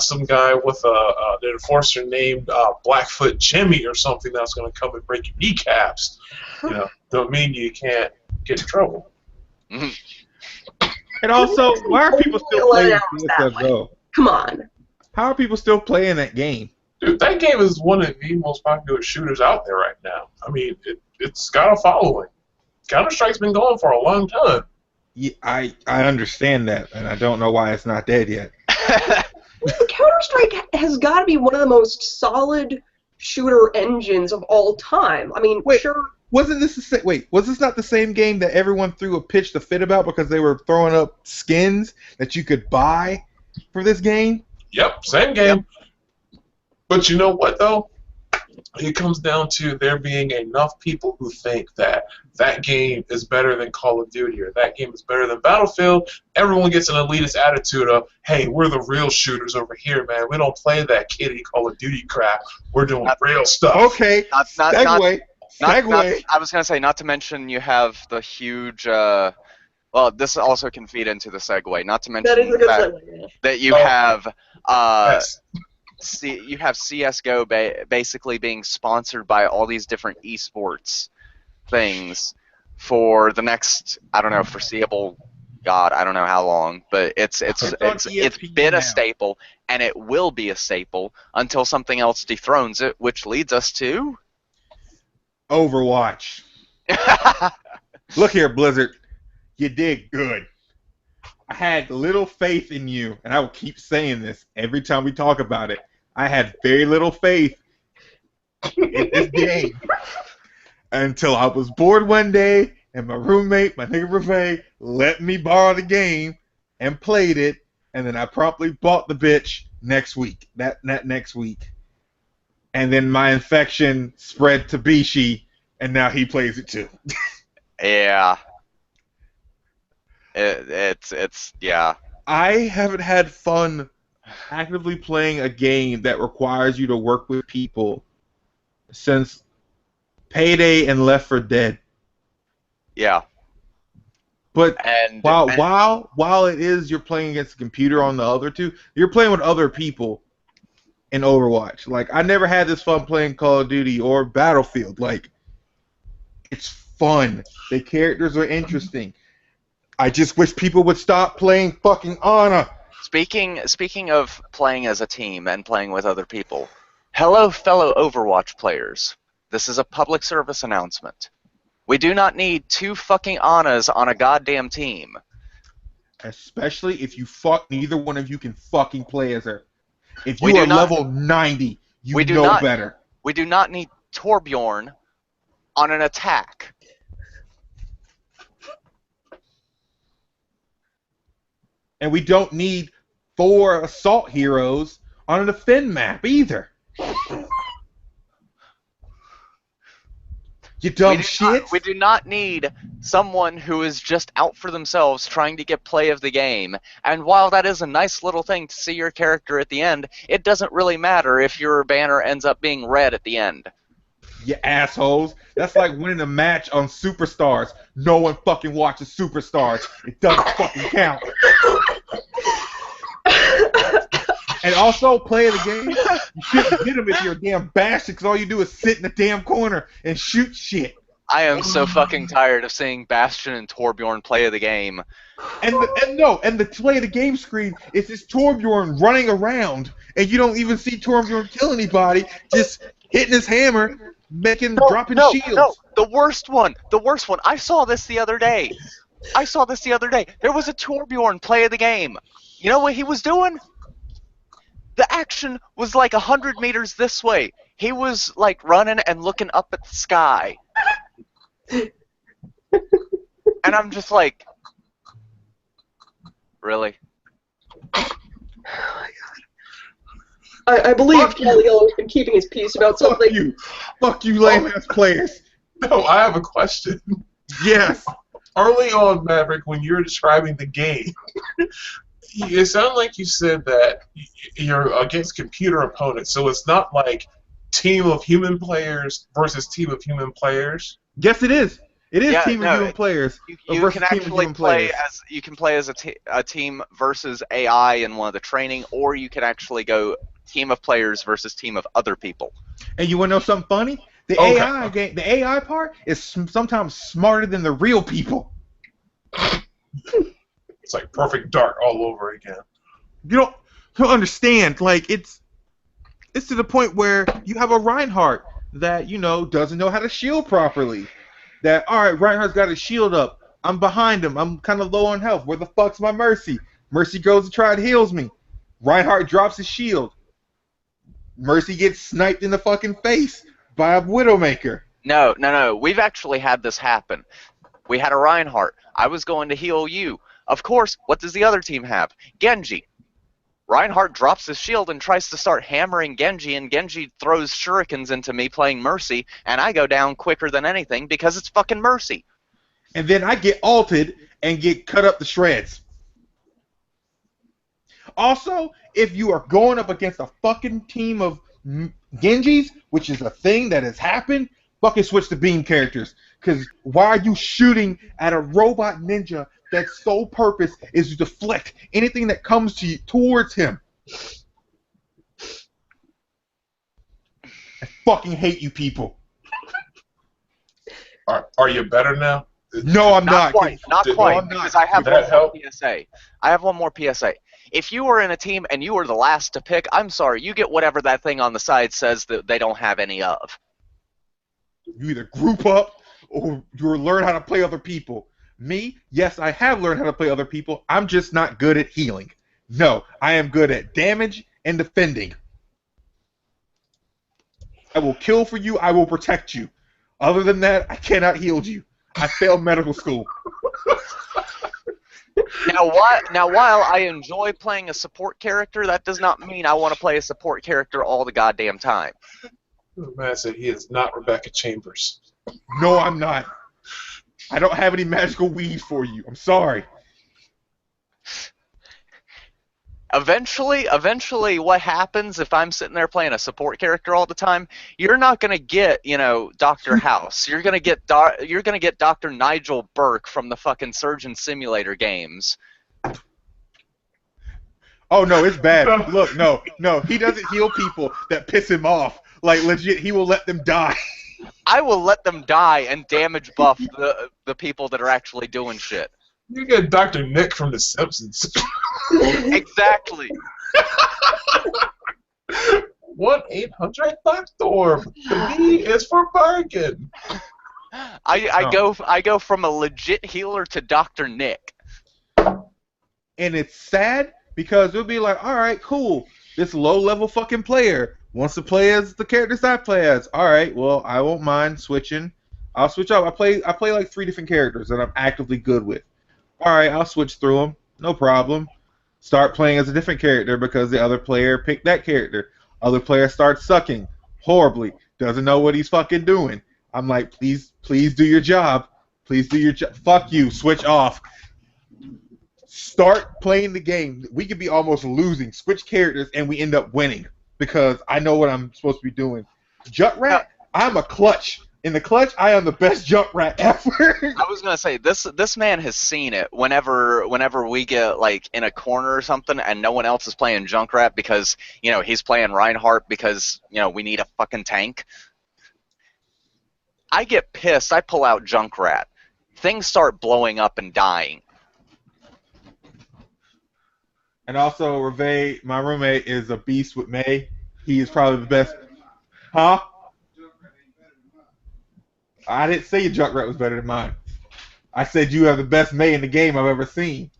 some guy with an enforcer named Blackfoot Jimmy or something that's going to come and break your kneecaps. Don't mean you can't get in trouble. And also, why are people still playing CS:GO? Come on. How are people still playing that game? Dude, that game is one of the most popular shooters out there right now. I mean, it's got a following. Counter-Strike's been going for a long time. Yeah, I understand that, and I don't know why it's not dead yet. Counter-Strike has got to be one of the most solid shooter engines of all time. I mean, sure. Was this not the same game that everyone threw a pitch to fit about because they were throwing up skins that you could buy for this game? Yep, same game. Yep. But you know what, though? It comes down to there being enough people who think that game is better than Call of Duty or that game is better than Battlefield. Everyone gets an elitist attitude of, hey, we're the real shooters over here, man. We don't play that kiddie Call of Duty crap. We're doing real stuff. Okay, segue. I was going to say, not to mention you have the huge... well, this also can feed into the segue. Not to mention that you have... Yes. You have CS:GO basically being sponsored by all these different esports things for the next, I don't know, foreseeable, God, I don't know how long, but it's been a staple, and it will be a staple until something else dethrones it, which leads us to Overwatch. Look here, Blizzard, you did good. I had little faith in you, and I will keep saying this every time we talk about it. I had very little faith in this game until I was bored one day, and my roommate, my nigga Reve, let me borrow the game and played it, and then I promptly bought the bitch next week. That next week. And then my infection spread to Bishi, and now he plays it too. Yeah. It's yeah. I haven't had fun actively playing a game that requires you to work with people since Payday and Left 4 Dead. Yeah. But while it is you're playing against a computer on the other two, you're playing with other people in Overwatch. Like, I never had this fun playing Call of Duty or Battlefield. Like, it's fun. The characters are interesting. I just wish people would stop playing fucking Ana. Speaking of playing as a team and playing with other people, hello, fellow Overwatch players. This is a public service announcement. We do not need 2 fucking Anas on a goddamn team. Especially if you fuck neither one of you can fucking play as her. If We you do are not- level 90, you we do know not- better. We do not need Torbjorn on an attack. And we don't need 4 assault heroes on a defend map either. You dumb shit. We do not need someone who is just out for themselves trying to get play of the game. And while that is a nice little thing to see your character at the end, it doesn't really matter if your banner ends up being red at the end. You assholes. That's like winning a match on Superstars. No one fucking watches Superstars. It doesn't fucking count. And also, play the game, you shouldn't get them if you're a damn bastard, because all you do is sit in the damn corner and shoot shit. I am so fucking tired of seeing Bastion and Torbjorn play of the game. And the play of the game screen is this Torbjorn running around, and you don't even see Torbjorn kill anybody, just hitting his hammer, dropping shields. No, the worst one. I saw this the other day. There was a Torbjorn play of the game. You know what he was doing? The action was like 100 meters this way. He was like running and looking up at the sky. And I'm just like, really? I believe Galileo has been keeping his peace about something. Fuck you, lame ass players. No, I have a question. Yes. Early on, Maverick, when you were describing the game, it sounded like you said that you're against computer opponents, so it's not like team of human players versus team of human players. Yes, it is. It is Yeah, team of human players. You versus can team of actually human play players. as a team versus AI in one of the training, or you can actually go team of players versus team of other people. And you want to know something funny? The AI part is sometimes smarter than the real people. It's like Perfect Dark all over again. You don't understand. Like it's to the point where you have a Reinhardt that doesn't know how to shield properly. That all right, Reinhardt's got his shield up. I'm behind him. I'm kind of low on health. Where the fuck's my Mercy? Mercy goes to try and heals me. Reinhardt drops his shield. Mercy gets sniped in the fucking face by a Widowmaker. No. We've actually had this happen. We had a Reinhardt. I was going to heal you. Of course, what does the other team have? Genji. Reinhardt drops his shield and tries to start hammering Genji, and Genji throws shurikens into me playing Mercy, and I go down quicker than anything because it's fucking Mercy. And then I get ulted and get cut up to shreds. Also, if you are going up against a fucking team of Genjis, which is a thing that has happened, fucking switch to beam characters. Because why are you shooting at a robot ninja that's sole purpose is to deflect anything that comes to you towards him? I fucking hate you people. Are you better now? No, I'm not. Not quite, because I have Did that help? PSA. I have one more PSA. If you are in a team and you are the last to pick, I'm sorry, you get whatever that thing on the side says that they don't have any of. You either group up or you learn how to play other people. Me, yes, I have learned how to play other people. I'm just not good at healing. No, I am good at damage and defending. I will kill for you. I will protect you. Other than that, I cannot heal you. I failed medical school. Now, while I enjoy playing a support character, that does not mean I want to play a support character all the goddamn time. The man said he is not Rebecca Chambers. No, I'm not. I don't have any magical weed for you. I'm sorry. Eventually, what happens if I'm sitting there playing a support character all the time? You're not gonna get, Dr. House. You're gonna get Dr. Nigel Burke from the fucking Surgeon Simulator games. Oh no, it's bad. Look, no, he doesn't heal people that piss him off. Like legit, he will let them die. I will let them die and damage buff the people that are actually doing shit. You get Dr. Nick from The Simpsons. Exactly. 1-800-Doctor. The B is for bargain. I go from a legit healer to Dr. Nick. And it's sad because it'll be like, all right, cool. This low-level fucking player wants to play as the characters I play as. All right, well, I won't mind switching. I'll switch up. I play like 3 different characters that I'm actively good with. All right, I'll switch through them. No problem. Start playing as a different character because the other player picked that character. Other player starts sucking horribly. Doesn't know what he's fucking doing. I'm like, please do your job. Please do your job. Fuck you. Switch off. Start playing the game. We could be almost losing. Switch characters, and we end up winning because I know what I'm supposed to be doing. Junkrat, I'm a clutch. In the clutch, I am the best Junkrat ever. I was gonna say this man has seen it. Whenever we get like in a corner or something, and no one else is playing Junkrat because he's playing Reinhardt because we need a fucking tank. I get pissed. I pull out Junkrat. Things start blowing up and dying. And also, Reve, my roommate, is a beast with May. He is probably the best. Huh? I didn't say your Junkrat was better than mine. I said you have the best May in the game I've ever seen.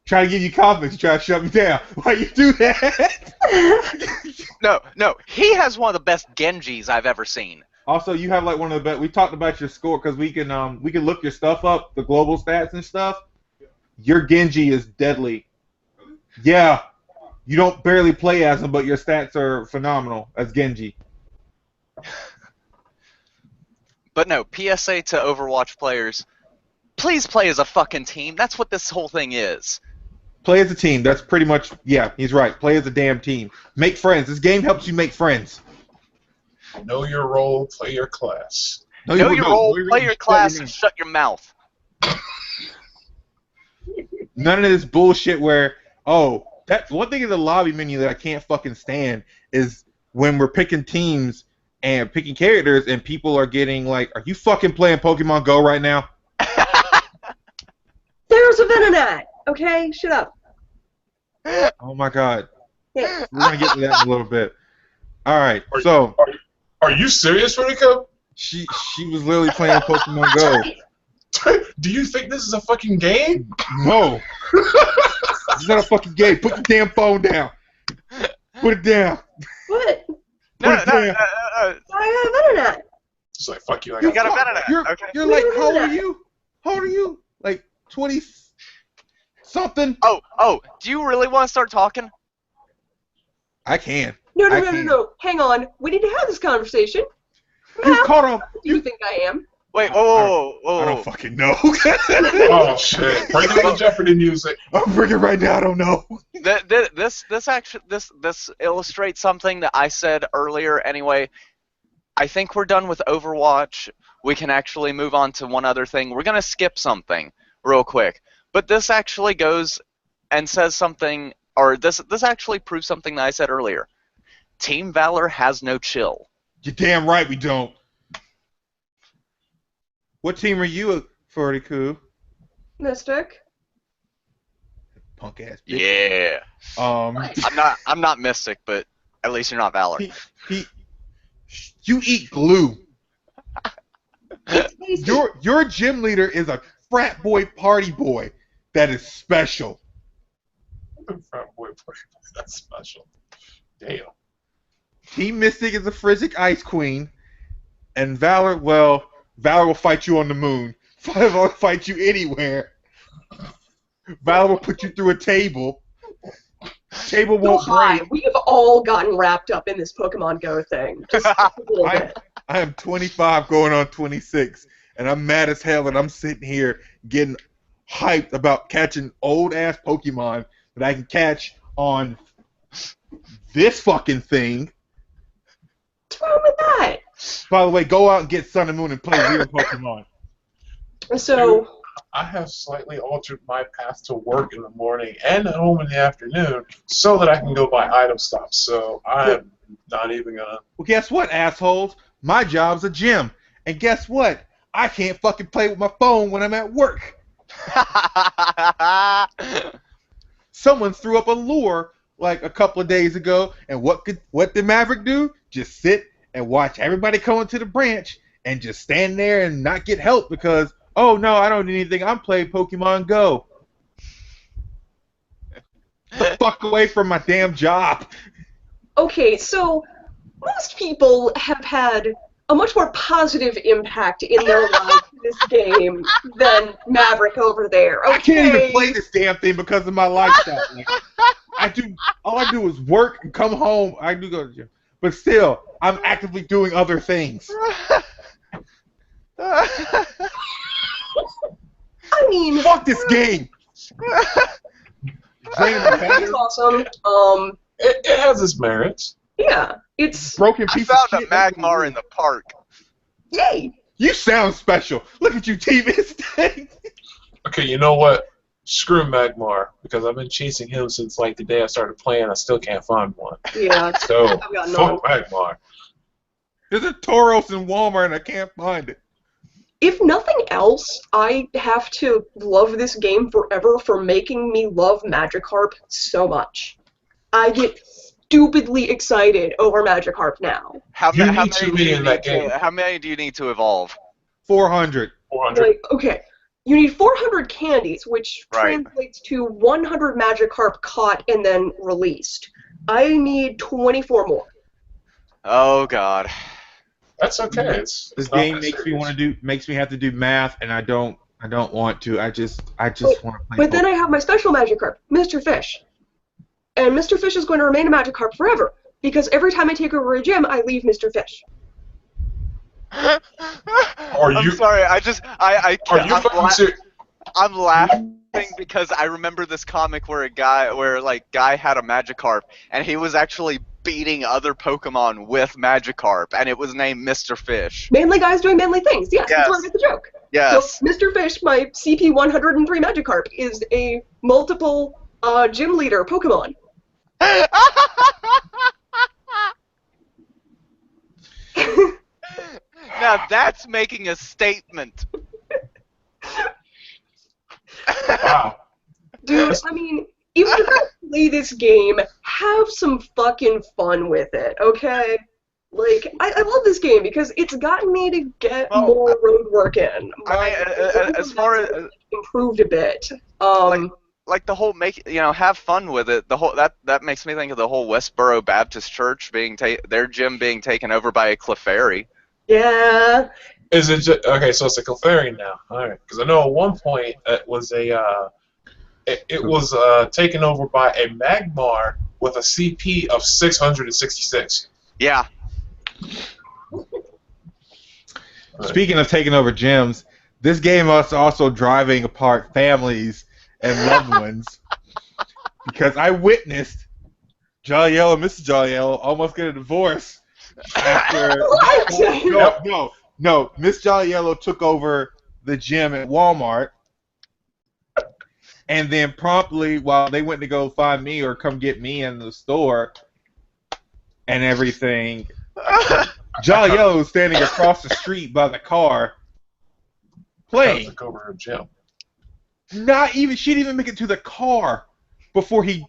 Try to give you confidence. You try to shut me down. Why you do that? No. He has one of the best Genjis I've ever seen. Also, you have like one of the best. We talked about your score because we can look your stuff up, the global stats and stuff. Your Genji is deadly. Yeah, you don't barely play as him, but your stats are phenomenal as Genji. But no, PSA to Overwatch players, please play as a fucking team. That's what this whole thing is. Play as a team. That's pretty much, yeah, he's right. Play as a damn team. Make friends. This game helps you make friends. Know your role, play your class. Know your role, play your class, and shut your mouth. None of this bullshit where, that one thing in the lobby menu that I can't fucking stand is when we're picking teams and picking characters and people are getting like, are you fucking playing Pokemon Go right now? There's a Venonat, okay? Shut up. Oh my god. Yeah. We're going to get to that in a little bit. Alright, so. Are you serious, Rika? She was literally playing Pokemon Go. Do you think this is a fucking game? No. It's not a fucking game. Put the damn phone down. Put it down. What? No. I got a Venonat. It's like, fuck you. You got a Venonat. Okay. You're like, how old are you? How old are you? Like 20-something? Oh, do you really want to start talking? I can. No. Hang on. We need to have this conversation. You caught him. Who do you think I am? Wait, whoa. I don't fucking know. Oh shit! Bring in the Jeopardy music. I'll bring it right now. I don't know. This illustrates something that I said earlier. Anyway, I think we're done with Overwatch. We can actually move on to one other thing. We're gonna skip something real quick, but this actually goes and says something, or this actually proves something that I said earlier. Team Valor has no chill. You're damn right we don't. What team are you, Fortiku? Mystic. Punk ass bitch. Yeah. I'm not Mystic, but at least you're not Valor. You eat glue. Your gym leader is a frat boy party boy. That is special. Frat boy party boy. That's special. Damn. Team Mystic is a Frisic Ice Queen, and Valor, well, Valor will fight you on the moon. Valor will fight you anywhere. Valor will put you through a table. Table won't break. We have all gotten wrapped up in this Pokemon Go thing. Just a little bit. I am 25 going on 26, and I'm mad as hell, and I'm sitting here getting hyped about catching old-ass Pokemon that I can catch on this fucking thing. What's wrong with that? By the way, go out and get Sun and Moon and play real Pokemon. So, I have slightly altered my path to work in the morning and at home in the afternoon so that I can go buy item stops. So I'm not even gonna. Well, guess what, assholes? My job's a gym. And guess what? I can't fucking play with my phone when I'm at work. Someone threw up a lure like a couple of days ago, and what did Maverick do? Just sit and watch everybody come into the branch and just stand there and not get help because, oh no, I don't need anything. I'm playing Pokemon Go. The fuck away from my damn job. Okay, so most people have had a much more positive impact in their life in this game than Maverick over there. Okay? I can't even play this damn thing because of my lifestyle. Like, all I do is work and come home. I do go to the gym, but still, I'm actively doing other things. I mean, Fuck this game. it's awesome. It has its merits. Yeah, it's Broken I piece found of a shit. Magmar in the park. yay. You sound special. Look at you, TV thing. Okay, you know what? Screw Magmar, because I've been chasing him since like the day I started playing. I still can't find one. Yeah. So I've got no fuck Magmar. There's a Tauros in Walmart and I can't find it. If nothing else, I have to love this game forever for making me love Magikarp so much. I get stupidly excited over Magikarp now. How You many need too many in that game. How many do you need to evolve? 400. 400. Like, okay, you need 400 candies, which Right. translates to 100 Magikarp caught and then released. I need 24 more. Oh God. That's okay. It's This not game that makes me have to do math, and I don't want to. I just want to play. But then I have my special Magikarp, Mr. Fish. And Mr. Fish is going to remain a Magikarp forever, because every time I take over a gym, I leave Mr. Fish. Are I'm you- sorry. I Are can't. you fucking serious? I'm laughing because I remember this comic where guy had a Magikarp and he was actually beating other Pokemon with Magikarp and it was named Mr. Fish. Manly guys doing manly things. Yes, that's where I Yes. get the joke. Yes. So Mr. Fish, my CP 103 Magikarp, is a multiple gym leader Pokemon. Now that's making a statement. Wow. Dude, I mean, if you're gonna play this game, have some fucking fun with it, okay? Like, I love this game because it's gotten me to get Well, more road work in. as far as improved a bit. like the whole have fun with it. The whole that makes me think of the whole Westboro Baptist Church being their gym being taken over by a Clefairy. Yeah. Is it just, okay? So it's a Clefairy now. All right. Because I know at one point it was it was taken over by a Magmar with a CP of 666. Yeah. Speaking of taking over gyms, this game is also driving apart families and loved ones because I witnessed Jolly Yellow and Mrs. Jolly Yellow almost get a divorce after no, Miss Jolly Yellow took over the gym at Walmart, and then promptly while they went to go find me or come get me in the store and everything, Jolly Yellow was standing across the street by the car playing. Took over her gym. She didn't even make it to the car before he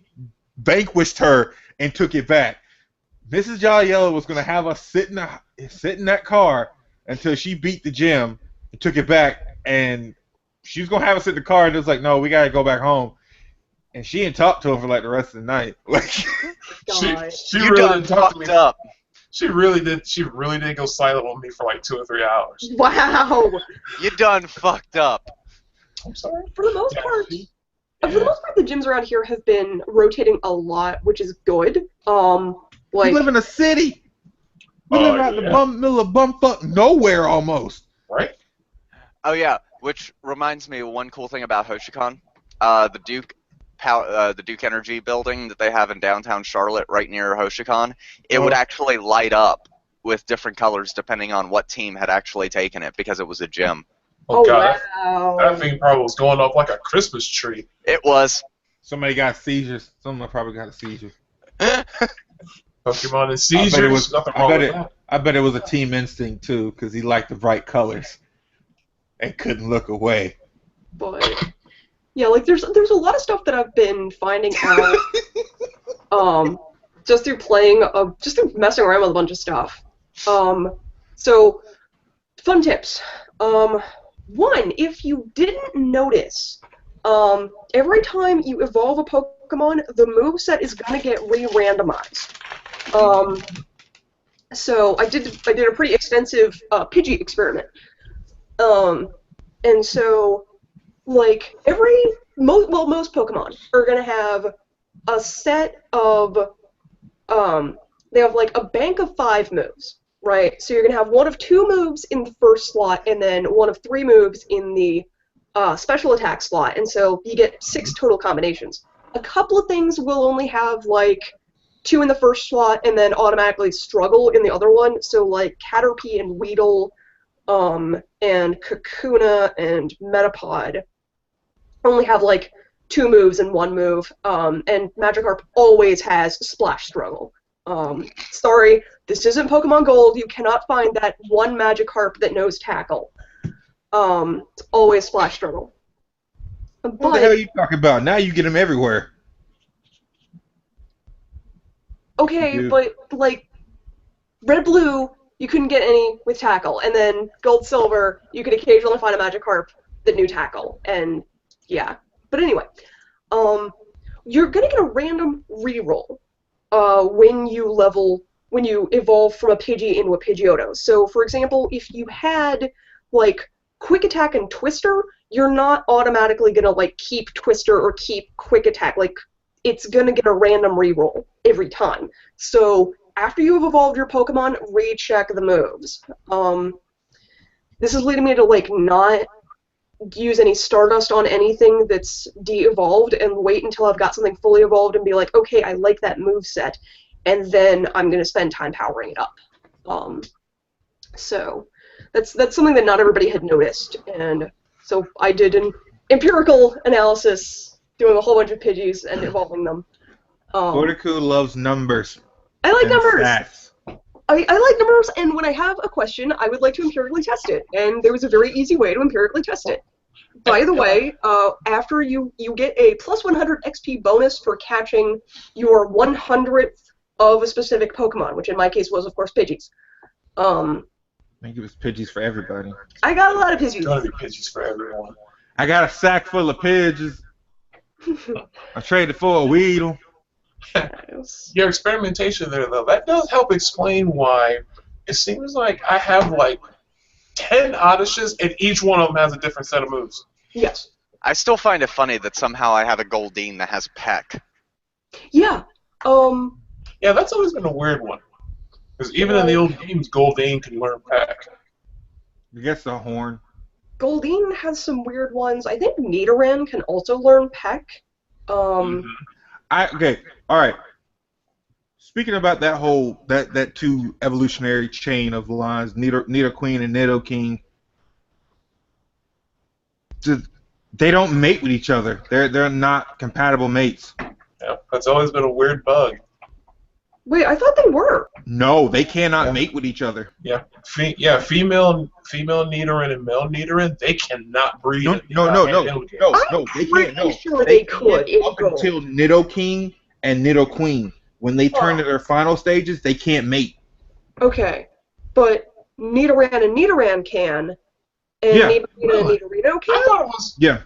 vanquished her and took it back. Mrs. Jolly Yellow was going to have us sit in that car until she beat the gym and took it back, and she was going to have us in the car, and it was like, no, we got to go back home. And she didn't talk to him for like the rest of the night. She You really done didn't talk to me. fucked up. She really did. She really did go silent on me for like 2 or 3 hours. Wow. You done fucked up. I'm sorry. For the most part, the gyms around here have been rotating a lot, which is good. We live in a city. We live out in the middle of bumfuck nowhere almost. Right? Oh yeah, which reminds me of one cool thing about Hoshicon. The Duke Energy building that they have in downtown Charlotte, right near Hoshicon, it would actually light up with different colors depending on what team had actually taken it because it was a gym. Oh, God. Wow. That thing probably was going off like a Christmas tree. It was. Somebody got seizures. Someone probably got a seizure. Pokemon and seizures. Nothing wrong with that. I bet it was a team instinct too, because he liked the bright colors. and couldn't look away. But yeah, like there's a lot of stuff that I've been finding out just through playing, just through messing around with a bunch of stuff. So fun tips. One, if you didn't notice, every time you evolve a Pokemon, the moveset is gonna get re-randomized. So I did a pretty extensive Pidgey experiment. And so like most Pokemon are gonna have a set of they have like a bank of 5 moves, right? So you're gonna have one of 2 moves in the first slot, and then one of 3 moves in the special attack slot, and so you get 6 total combinations. A couple of things will only have like 2 in the first slot, and then automatically struggle in the other one. So like Caterpie and Weedle, and Kakuna and Metapod only have like 2 moves and 1 move, and Magikarp always has Splash Struggle. Sorry, this isn't Pokemon Gold. You cannot find that one Magikarp that knows Tackle. It's always Splash Struggle. What the hell are you talking about? Now you get them everywhere. Okay, but like Red Blue, you couldn't get any with Tackle, and then Gold Silver, you could occasionally find a Magikarp that knew Tackle, and yeah. But anyway, you're gonna get a random reroll when you evolve from a Pidgey into a Pidgeotto. So, for example, if you had like Quick Attack and Twister, you're not automatically gonna like keep Twister or keep Quick Attack. Like, it's gonna get a random reroll every time. So after you have evolved your Pokemon, recheck the moves. This is leading me to like not use any Stardust on anything that's de-evolved and wait until I've got something fully evolved and be like, okay, I like that moveset, and then I'm going to spend time powering it up. So that's something that not everybody had noticed, and so I did an empirical analysis, doing a whole bunch of Pidgeys and evolving them. Fortiku loves numbers. I like numbers! Stats. I like numbers, and when I have a question, I would like to empirically test it, and there was a very easy way to empirically test it. By the way, after you get a plus 100 XP bonus for catching your 100th of a specific Pokemon, which in my case was, of course, Pidgeys. I think it was Pidgeys for everybody. I got a lot of Pidgeys. It's gonna be Pidgeys for everyone. I got a sack full of Pidgeys. I traded for a Weedle. Your experimentation there, though, that does help explain why it seems like I have like 10 Odysseys and each one of them has a different set of moves. Yes. I still find it funny that somehow I have a Goldeen that has Peck. Yeah. Yeah, that's always been a weird one. Because even in the old games, Goldeen can learn Peck. I guess the horn. Goldeen has some weird ones. I think Nidoran can also learn Peck. Okay, all right. Speaking about that whole that 2 evolutionary chain of lines, Nidoqueen and Nidoking, they don't mate with each other. They're not compatible mates. Yeah, that's always been a weird bug. Wait, I thought they were. No, they cannot mate with each other. Yeah, female Nidoran and male Nidoran, they cannot breed. No, they can't. No, sure they could. Up until Nidoking and Nidoqueen. When they turn to their final stages, they can't mate. Okay, but Nidoran and Nidoran can, and Nidorino and Nidorino can? I thought it was... Yeah.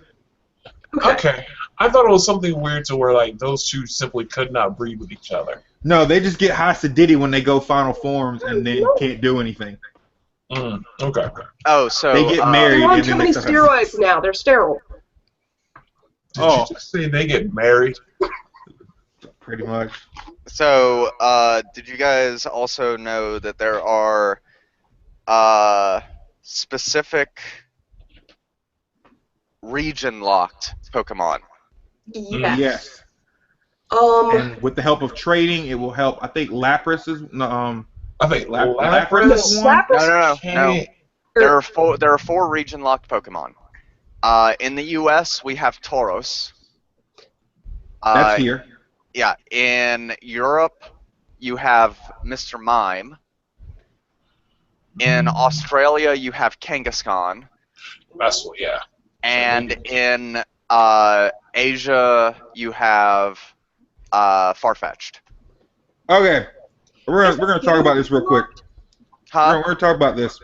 Okay. I thought it was something weird to where like those 2 simply could not breed with each other. No, they just get high acidity when they go final forms and then can't do anything. Okay. Oh, so they get married. They're on and too then many they steroids now. They're sterile. Did you just say they get married? Pretty much. So, did you guys also know that there are specific region-locked Pokemon? Yes. And with the help of trading, it will help. I think Lapras is. I think Lapras is one. No. There are 4 region-locked Pokemon. In the U.S., we have Tauros. That's here. Yeah. In Europe, you have Mr. Mime. In Australia, you have Kangaskhan. That's what, yeah. And in Asia, you have Farfetched. Okay, we're gonna talk about this real quick. Huh? We're gonna talk about this.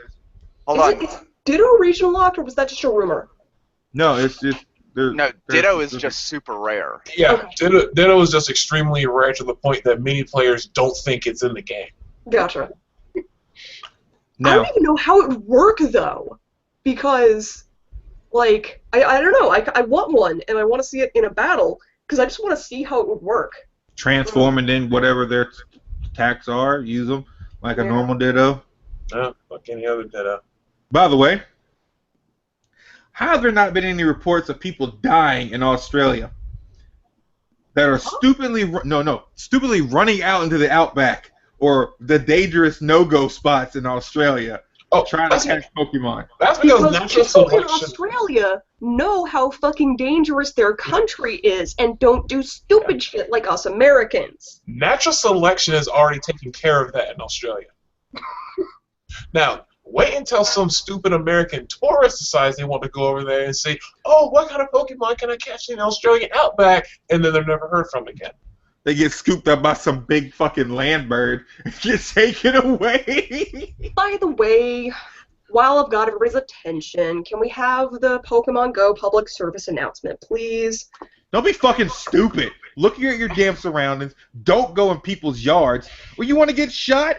Hold Is on. it is Ditto regional locked, or was that just a rumor? No, it's just No, Ditto is just super rare. Yeah, Okay. Ditto is just extremely rare to the point that many players don't think it's in the game. Gotcha. I now. don't even know how it would work though, because like I don't know. I want one and I want to see it in a battle because I just want to see how it would work. Transform and then whatever their attacks are, use them like a Yeah. normal Ditto. Like any other Ditto. By the way, how have there not been any reports of people dying in Australia that are stupidly running out into the outback or the dangerous no-go spots in Australia trying to catch Pokemon? That's because natural people in selection. Australia know how fucking dangerous their country is and don't do stupid shit like us Americans. Natural selection is already taking care of that in Australia. Now, wait until some stupid American tourist decides they want to go over there and say, "Oh, what kind of Pokemon can I catch in the Australian outback?" And then they're never heard from again. They get scooped up by some big fucking land bird and get taken away. By the way, while I've got everybody's attention, can we have the Pokemon Go public service announcement, please? Don't be fucking stupid. Look at your damn surroundings. Don't go in people's yards. When you want to get shot,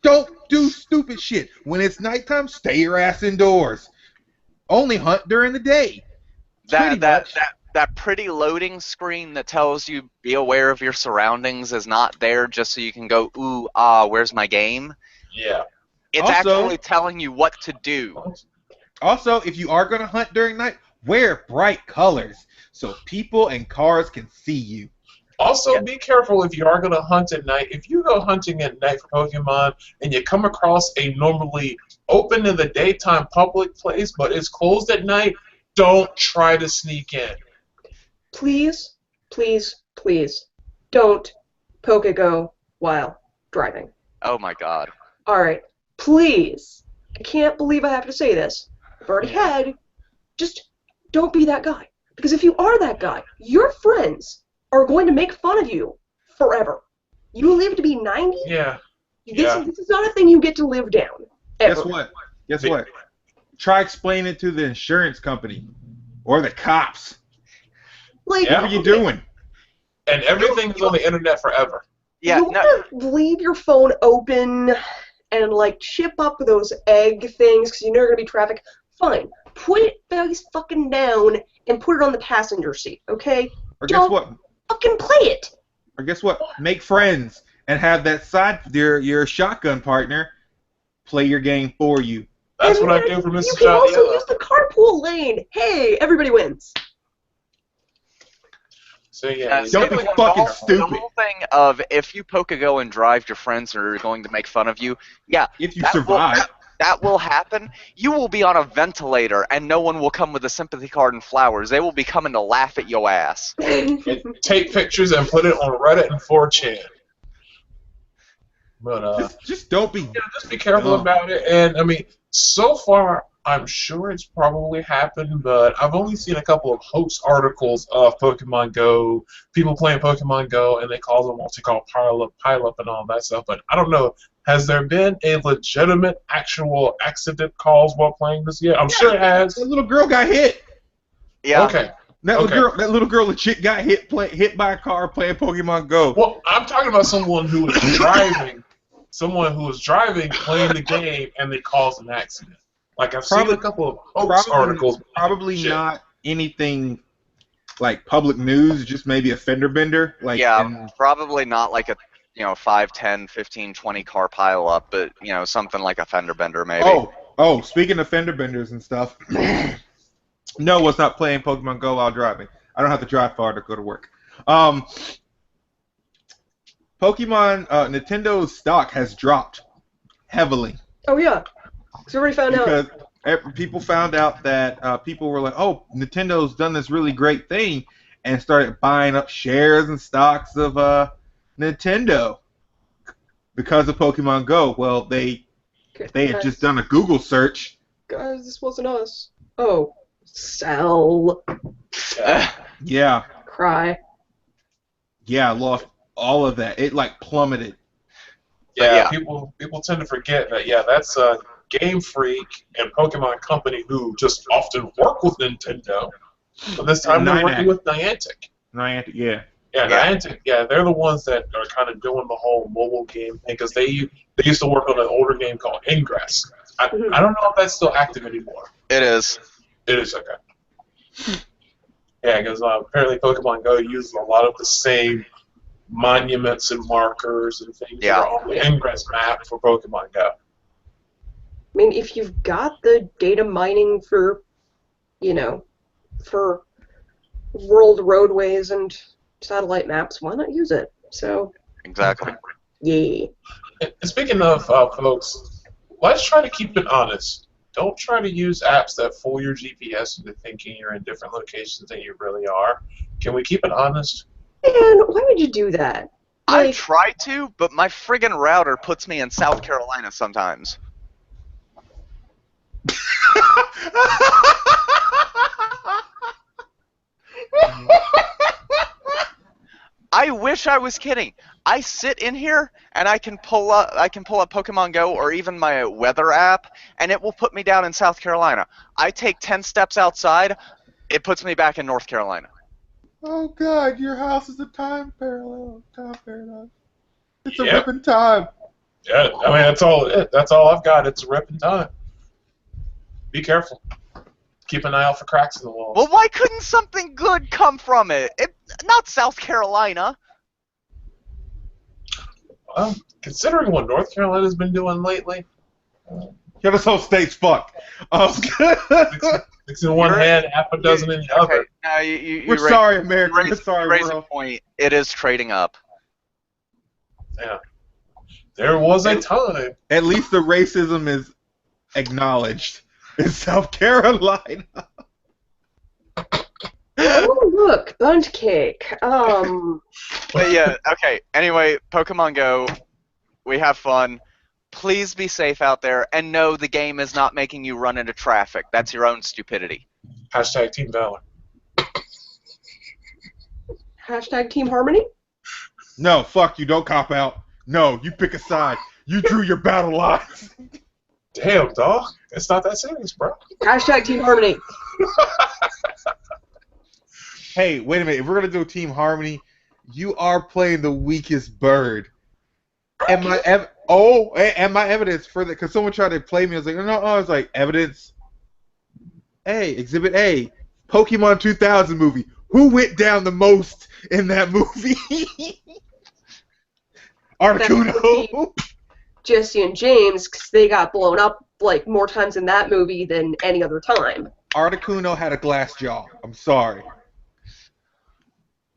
don't do stupid shit. When it's nighttime, stay your ass indoors. Only hunt during the day. That pretty loading screen that tells you be aware of your surroundings is not there just so you can go, ooh, where's my game? Yeah. It's Also- actually telling you what to do. Also, if you are going to hunt during night, wear bright colors so people and cars can see you. Also, be careful if you are going to hunt at night. If you go hunting at night for Pokemon and you come across a normally open in the daytime public place but it's closed at night, don't try to sneak in. Please, please, please, don't Pokego while driving. Oh my god. Alright, please. I can't believe I have to say this. I've already had. Just don't be that guy. Because if you are that guy, your friends are going to make fun of you forever. You live to be 90? Yeah. This is not a thing you get to live down. Ever. Guess what? Try explaining it to the insurance company or the cops. Like, Yeah. What are you doing? And everything is on the internet forever. Yeah, you no, want to leave your phone open and like chip up those egg things because you know you're gonna be traffic. Fine, put it face fucking down and put it on the passenger seat, okay? Or guess Don't what? fucking play it. Or guess what? Make friends and have that your shotgun partner play your game for you. That's And what I then do for You Mr. can also Johnny. use the carpool lane. Hey, everybody wins. So yeah, Don't be fucking The stupid. whole thing of if you Pokego and drive, your friends are going to make fun of you. Yeah, If you that will- survive. that will happen. You will be on a ventilator, and no one will come with a sympathy card and flowers. They will be coming to laugh at your ass. and take pictures and put it on Reddit and 4chan. But Just don't be. just be careful about it. And I mean, so far, I'm sure it's probably happened, but I've only seen a couple of hoax articles of Pokemon Go, people playing Pokemon Go, and they call them what's it called, pile up, and all that stuff. But I don't know. Has there been a legitimate, actual accident caused while playing this yet? I'm sure it has. That little girl got hit. Yeah. Okay. That little girl legit got hit by a car playing Pokemon Go. Well, I'm talking about someone who was driving, playing the game, and they caused an accident. Like I've seen a couple of hoax articles. Probably Shit. not anything like public news, just maybe a fender bender. Like Probably not like a 5, 10, 15, 20 car pile up, but something like a fender bender maybe. Oh, speaking of fender benders and stuff, no, was not playing Pokemon Go while driving. I don't have to drive far to go to work. Nintendo's stock has dropped heavily. Oh yeah, because we already found out. Because people found out that people were like, oh, Nintendo's done this really great thing, and started buying up shares and stocks of Nintendo because of Pokemon Go. Well, they had just done a Google search. Guys, this wasn't us. Oh, sell. Yeah. Cry. Yeah, I lost all of that. It like plummeted. But Yeah, yeah. people tend to forget that. Yeah, that's Game Freak and Pokemon Company who just often work with Nintendo. But this time they're working with Niantic. Niantic, yeah. Yeah, Yeah. Niantic. Yeah, they're the ones that are kind of doing the whole mobile game thing because they used to work on an older game called Ingress. I don't know if that's still active anymore. It is. It is okay. Yeah, because apparently Pokemon Go uses a lot of the same monuments and markers and things that are on the Ingress map for Pokemon Go. I mean, if you've got the data mining for, for world roadways and satellite maps, why not use it? So, Exactly. yay. And speaking of folks, let's try to keep it honest. Don't try to use apps that fool your GPS into thinking you're in different locations than you really are. Can we keep it honest? Man, why would you do that? I try to, but my friggin' router puts me in South Carolina sometimes. I wish I was kidding. I sit in here and I can pull up Pokemon Go or even my weather app, and it will put me down in South Carolina. I take 10 steps outside, it puts me back in North Carolina. Oh God, your house is a time paradox. It's a ripping time. Yeah, I mean that's all I've got. It's a ripping time. Be careful. Keep an eye out for cracks in the walls. Well, why couldn't something good come from it? Not South Carolina. Well, considering what North Carolina's been doing lately. Yeah, this whole state's fucked. Six in one hand, half a dozen in the other. We're sorry, America. We're sorry, world. world. Point. It is trading up. Yeah. There was a time. At least the racism is acknowledged in South Carolina. Oh, look, bundt cake. But yeah, okay. Anyway, Pokemon Go, we have fun. Please be safe out there, and no, the game is not making you run into traffic. That's your own stupidity. Hashtag Team Valor. Hashtag Team Harmony? No, fuck you. Don't cop out. No, you pick a side. You drew your battle lines. Damn, dog. It's not that serious, bro. Hashtag Team Harmony. Hey, wait a minute. If we're going to do Team Harmony, you are playing the weakest bird. And my evidence for that, because someone tried to play me. I was like, no, I was like, evidence. Hey, Exhibit A, Pokemon 2000 movie. Who went down the most in that movie? Articuno. Jesse and James, because they got blown up like more times in that movie than any other time. Articuno had a glass jaw. I'm sorry.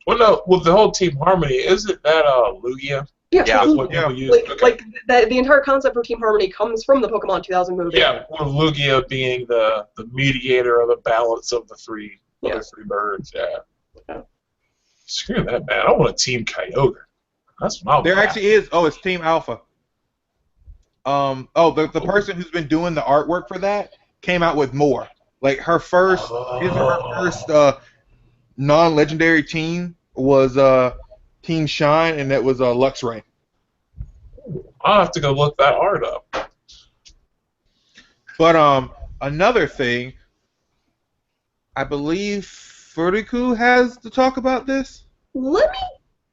Well, no, with the whole Team Harmony, isn't that Lugia? Yeah, That's what people use. Like the entire concept for Team Harmony comes from the Pokemon 2000 movie. Yeah, with Lugia being the mediator of the balance of the three other three birds. Yeah. Screw that, man. I want a Team Kyogre. That's what I want. There actually is. Oh, it's Team Alpha. The person who's been doing the artwork for that came out with more. Like her first non-legendary team was Team Shine, and that was Luxray. I'll have to go look that art up. But another thing, I believe Furiku has to talk about this. Let me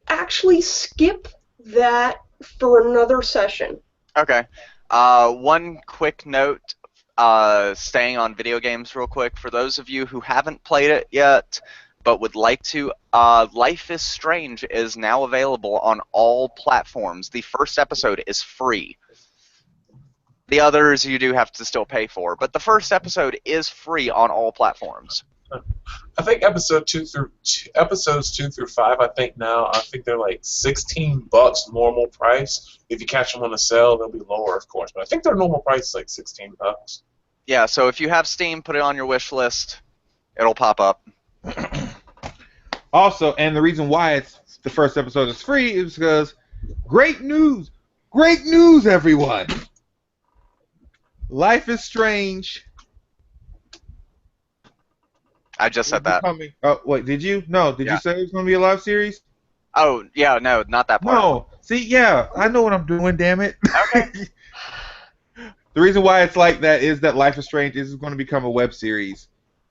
actually skip that for another session. Okay. One quick note, staying on video games real quick. For those of you who haven't played it yet, but would like to, Life is Strange is now available on all platforms. The first episode is free. The others you do have to still pay for, but the first episode is free on all platforms. I think episodes 2 through 5. I think they're like $16 normal price. If you catch them on a sale, they'll be lower, of course. But I think their normal price is like $16. Yeah. So if you have Steam, put it on your wish list. It'll pop up. Also, and the reason why it's the first episode is free is because great news, everyone. Life is Strange I just said that. Coming. Oh, wait, did you? No, did you Yeah. say it was going to be a live series? Oh, yeah, no, not that part. No. See, yeah, I know what I'm doing, damn it. Okay. The reason why it's like that is that Life is Strange is going to become a web series,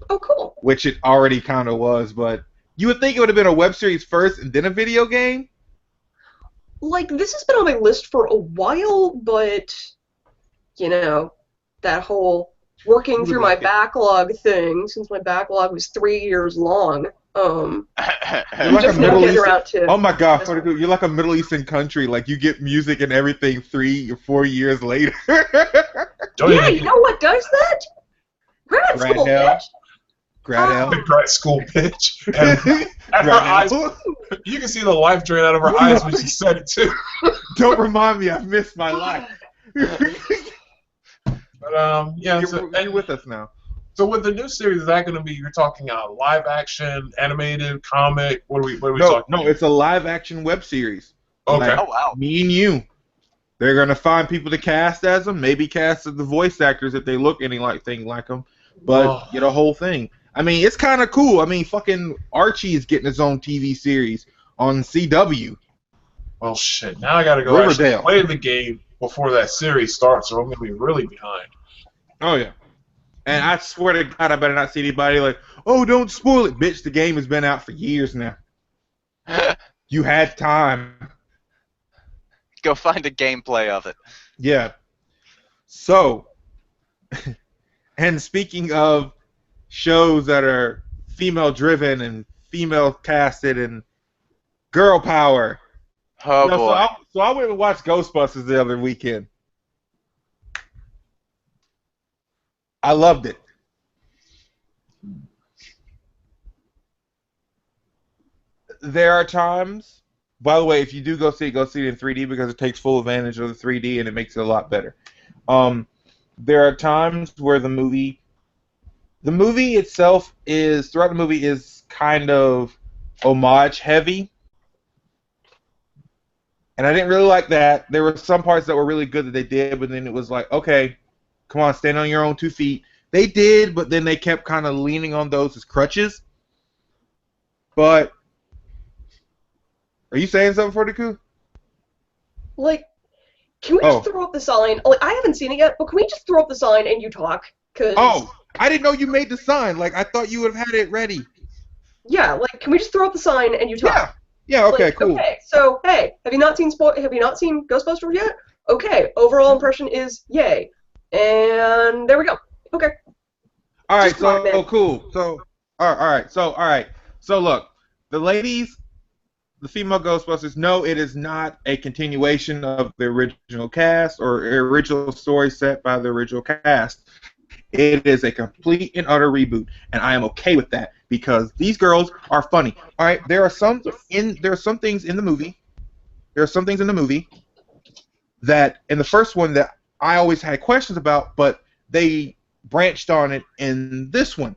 Oh, cool. which it already kind of was, but you would think it would have been a web series first and then a video game? Like, this has been on my list for a while, but, you know, that whole working would through my like it. backlog thing, since my backlog was 3 years long, You're like just a now Middle getting Eastern. around to... Oh my God, you're like a Middle Eastern country. Like you get music and everything 3 or 4 years later. Don't Yeah, even you know what does that? Grad Grad school, hell. bitch! Grad the grad school pitch. And her eyes, you can see the life drain out of her eyes when she said it too. Don't remind me, I've missed my life. But yeah. You're with us now. So with the new series, is that going to be? You're talking live action, animated, comic? What are we No, talking? no, it's a live action web series. Okay. Like, Oh, wow. me and you. They're gonna find people to cast as them, maybe cast as the voice actors if they look anything like them, but get a whole thing. I mean, it's kind of cool. I mean, fucking Archie is getting his own TV series on CW. Well, shit. Now I got to go Riverdale. actually play the game before that series starts, or I'm going to be really behind. Oh yeah. And I swear to God, I better not see anybody like, oh, don't spoil it, bitch. The game has been out for years now. You had time. Go find a gameplay of it. Yeah. So, and speaking of shows that are female-driven and female-casted and girl power. Oh, No, boy. so I went and watched Ghostbusters the other weekend. I loved it. There are times, by the way, if you do go see it in 3D because it takes full advantage of the 3D and it makes it a lot better. There are times where the movie itself is, throughout the movie, is kind of homage heavy. And I didn't really like that. There were some parts that were really good that they did, but then it was like, okay, come on, stand on your own 2 feet. They did, but then they kept kind of leaning on those as crutches. But are you saying something for the coup? Like, can we just throw up the sign? Like, I haven't seen it yet, but can we just throw up the sign and you talk? Cause I didn't know you made the sign. Like, I thought you would have had it ready. Yeah, like, can we just throw up the sign and you talk? Yeah. Okay. Like, Cool. Okay, so hey, have you not seen Ghostbusters yet? Okay, overall impression is yay, and there we go. Okay. All right. Just come on, man. Cool. So all right. So look, the ladies, the female Ghostbusters. No, it is not a continuation of the original cast or original story set by the original cast. It is a complete and utter reboot, and I am okay with that because these girls are funny. All right, there are some things in the movie. There are some things in the movie that in the first one that I always had questions about, but they branched on it in this one.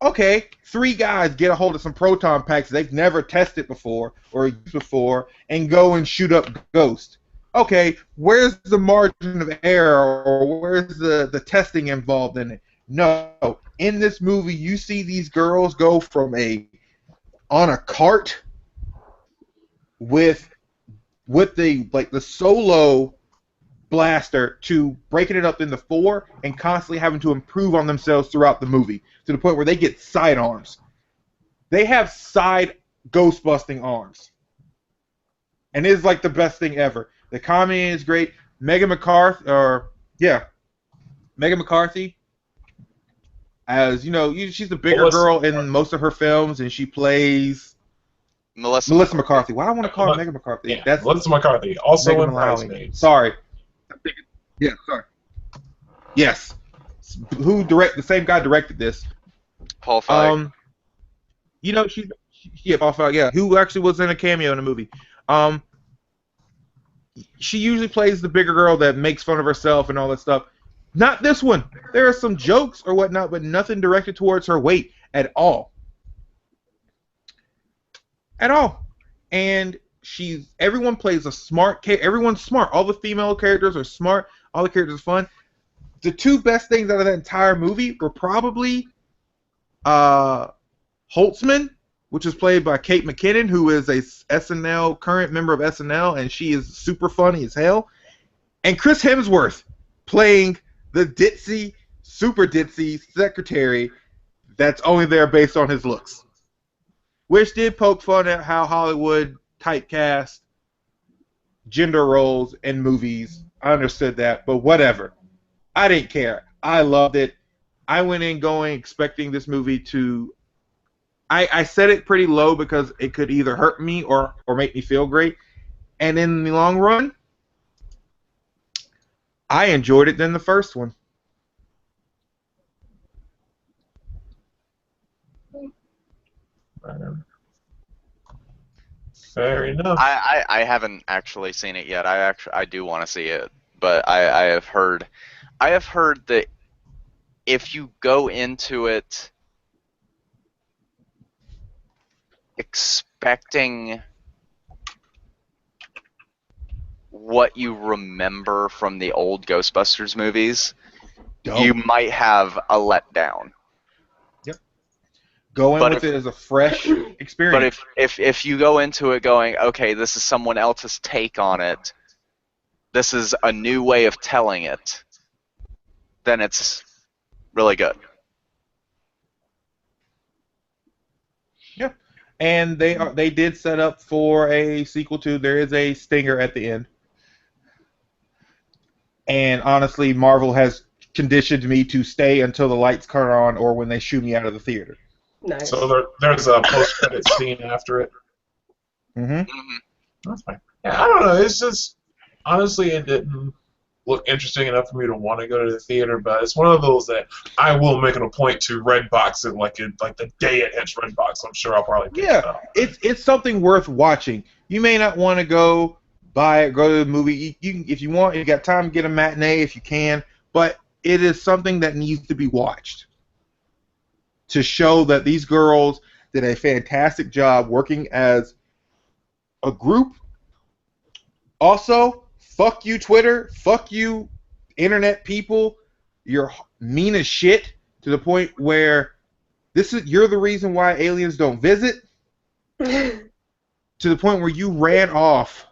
Okay, 3 guys get a hold of some proton packs they've never tested before or used before and go and shoot up Ghost. Okay, where's the margin of error or where's the testing involved in it? No. In this movie, you see these girls go from on a cart with the solo blaster to breaking it up into 4 and constantly having to improve on themselves throughout the movie to the point where they get sidearms. They have side ghost-busting arms. And it is like the best thing ever. The comedy is great. Megan McCarthy, as you know, she's the bigger girl in most of her films, and she plays Melissa McCarthy. Why do I want to call her Megan McCarthy? Yeah, Melissa McCarthy, also Megan in Bridesmaids. Sorry. Yeah, sorry. Yes. The same guy directed this. Paul Feig. You know, Paul Feig, yeah, who actually was in a cameo in the movie. She usually plays the bigger girl that makes fun of herself and all that stuff. Not this one. There are some jokes or whatnot, but nothing directed towards her weight at all. At all. And everyone plays a smart character. Everyone's smart. All the female characters are smart. All the characters are fun. The 2 best things out of that entire movie were probably uh, Holtzman, which is played by Kate McKinnon, who is a SNL current member of SNL, and she is super funny as hell. And Chris Hemsworth playing the ditzy, super ditzy secretary that's only there based on his looks. Which did poke fun at how Hollywood typecast gender roles in movies. I understood that, but whatever. I didn't care. I loved it. I went in going expecting this movie to... I set it pretty low because it could either hurt me or make me feel great. And in the long run, I enjoyed it than the first one. Fair enough. I haven't actually seen it yet. I do want to see it, but I have heard that if you go into it expecting what you remember from the old Ghostbusters movies, you might have a letdown. Yep. Go in with it as a fresh experience. But if you go into it going, okay, this is someone else's take on it, this is a new way of telling it, then it's really good. Yeah. And they did set up for a sequel too. There is a stinger at the end. And honestly, Marvel has conditioned me to stay until the lights turn on or when they shoo me out of the theater. Nice. So there's a post-credit scene after it. Mm-hmm. That's fine. Yeah, I don't know. It's just honestly, it didn't look interesting enough for me to want to go to the theater. But it's one of those that I will make it a point to Redbox it like the day it hits Redbox. I'm sure I'll probably pick it up. It's something worth watching. You may not want to go go to the movie. You can, if you want, you got time, get a matinee if you can. But it is something that needs to be watched to show that these girls did a fantastic job working as a group. Also, fuck you, Twitter. Fuck you, internet people. You're mean as shit to the point where you're the reason why aliens don't visit. To the point where you ran off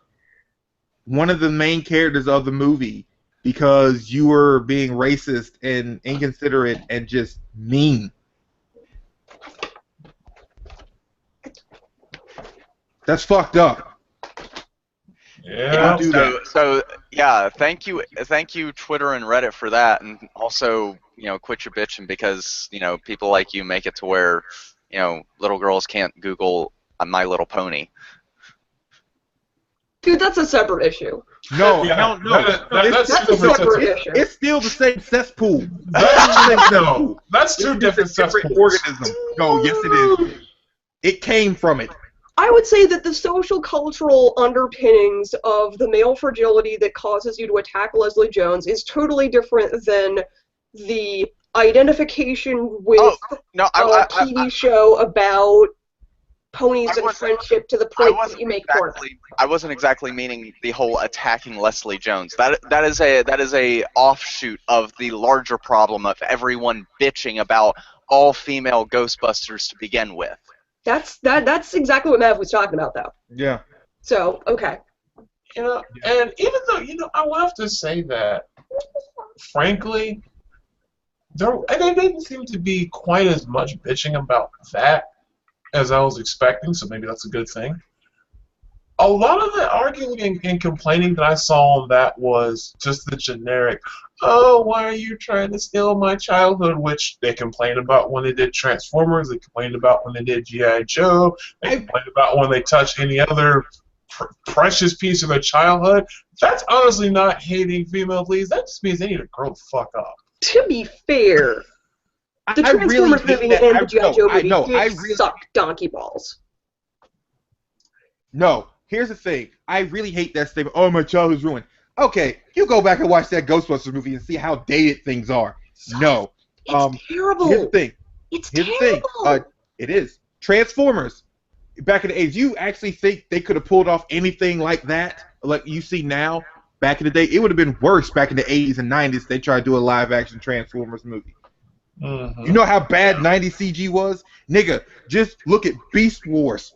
one of the main characters of the movie because you were being racist and inconsiderate and just mean. That's fucked up. Yeah. Don't do that. So yeah, thank you, Twitter and Reddit for that, and also quit your bitching because people like you make it to where little girls can't Google My Little Pony. Dude, that's a separate issue. No. That's a separate issue. It's still the same cesspool. That's two different organisms. No, yes it is. It came from it. I would say that the social cultural underpinnings of the male fragility that causes you to attack Leslie Jones is totally different than the identification with a TV show about ponies and friendship to the point that you make porn. I wasn't exactly meaning the whole attacking Leslie Jones. That is a offshoot of the larger problem of everyone bitching about all female Ghostbusters to begin with. That's exactly what Mav was talking about, though. Yeah. So, okay. And even though, I will have to say that, frankly, there didn't seem to be quite as much bitching about that as I was expecting, so maybe that's a good thing. A lot of the arguing and complaining that I saw on that was just the generic, oh, why are you trying to steal my childhood, which they complained about when they did Transformers, they complained about when they did G.I. Joe, they complained about when they touched any other precious piece of their childhood. That's honestly not hating female leads, that just means they need to grow the fuck up. To be fair, the Transformers movie and the G.I. Joe movie did suck donkey balls. No. Here's the thing. I really hate that statement. Oh, my childhood's ruined. Okay, you go back and watch that Ghostbusters movie and see how dated things are. No. It's terrible. Here's the thing. Here's the thing. It is. Transformers. Back in the 80s, you actually think they could have pulled off anything like that, like you see now? Back in the day, it would have been worse back in the 80s and 90s if they tried to do a live-action Transformers movie. You know how bad 90s CG was? Nigga, just look at Beast Wars.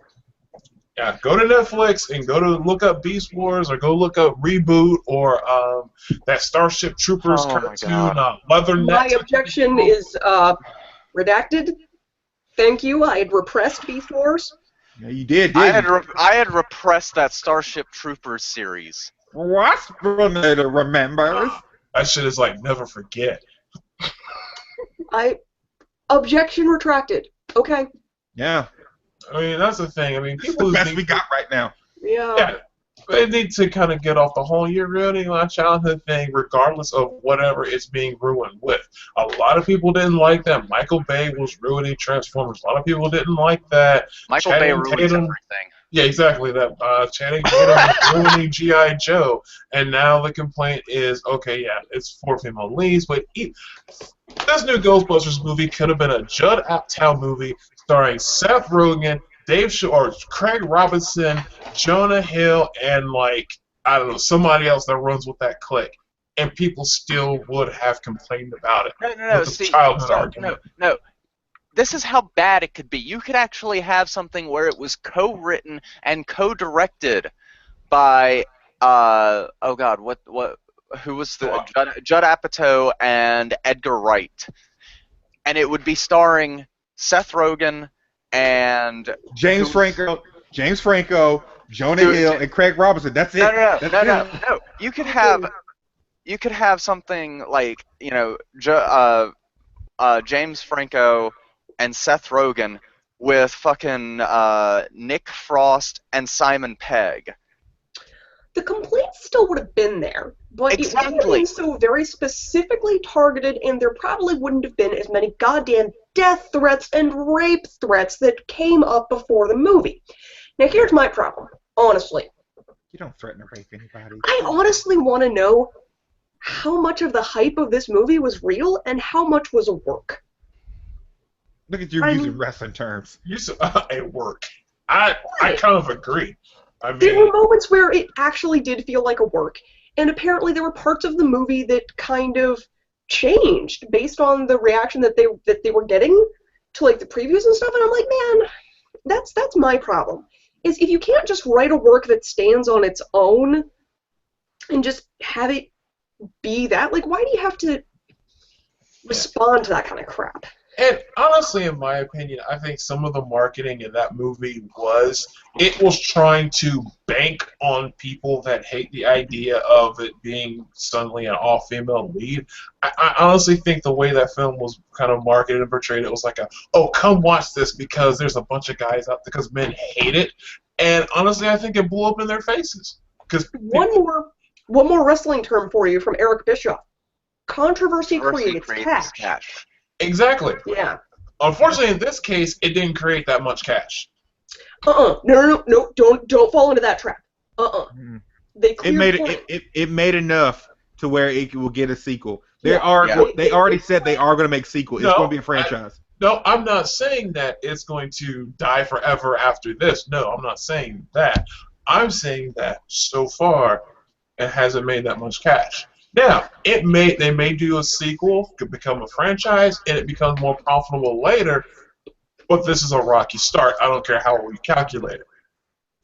Yeah, go to Netflix and go to look up Beast Wars or go look up Reboot or that Starship Troopers Oh my cartoon, God. Leathernet. My objection is redacted. Thank you. I had repressed Beast Wars. Yeah, you did, I didn't you? I had repressed that Starship Troopers series. Waspinator remembers. That shit is like never forget. Objection retracted. Okay. Yeah. I mean, that's the thing. I mean, It's people the best need we got right now. Yeah. they need to kind of get off the whole "you're ruining my childhood" thing, regardless of whatever it's being ruined with. A lot of people didn't like that Michael Bay was ruining Transformers. A lot of people didn't like that Michael Bay Channing ruins Tatum. everything. Yeah, exactly. That Channing Tatum was ruining G.I. Joe, and now the complaint is, okay, yeah, it's 4 female leads, but this new Ghostbusters movie could have been a Judd Apatow movie starring Seth Rogen, or Craig Robinson, Jonah Hill, and I don't know, somebody else that runs with that clique, and people still would have complained about it. No. With the See, childhood argument. no. This is how bad it could be. You could actually have something where it was co-written and co-directed by oh God, who was the Judd Apatow and Edgar Wright, and it would be starring Seth Rogen and James Franco, Jonah Hill, and Craig Robinson. That's it. No. You could have something like, you know, James Franco and Seth Rogen with fucking Nick Frost and Simon Pegg. The complaint still would have been there, but it would have been so very specifically targeted, and there probably wouldn't have been as many goddamn death threats and rape threats that came up before the movie. Now, here's my problem, honestly. You don't threaten to rape anybody. I honestly want to know how much of the hype of this movie was real and how much was a work. Look at you using wrestling terms. A work. I kind of agree. I mean, there were moments where it actually did feel like a work, and apparently there were parts of the movie that kind of changed based on the reaction that they were getting to like the previews and stuff. And I'm like, man, that's my problem. Is if you can't just write a work that stands on its own and just have it be that, like, why do you have to respond to that kind of crap? And honestly, in my opinion, I think some of the marketing in that movie was trying to bank on people that hate the idea of it being suddenly an all-female lead. I honestly think the way that film was kind of marketed and portrayed, it was like come watch this because there's a bunch of guys out there, because men hate it. And honestly, I think it blew up in their faces. One more wrestling term for you from Eric Bischoff. Controversy creates cash. Exactly. Yeah. Unfortunately, in this case, it didn't create that much cash. No, don't fall into that trap. It made enough to where it will get a sequel. They already said they are going to make sequel. It's going to be a franchise. No, I'm not saying that it's going to die forever after this. No, I'm not saying that. I'm saying that so far, it hasn't made that much cash. Now, they may do a sequel, could become a franchise, and it becomes more profitable later, but this is a rocky start. I don't care how you calculate it.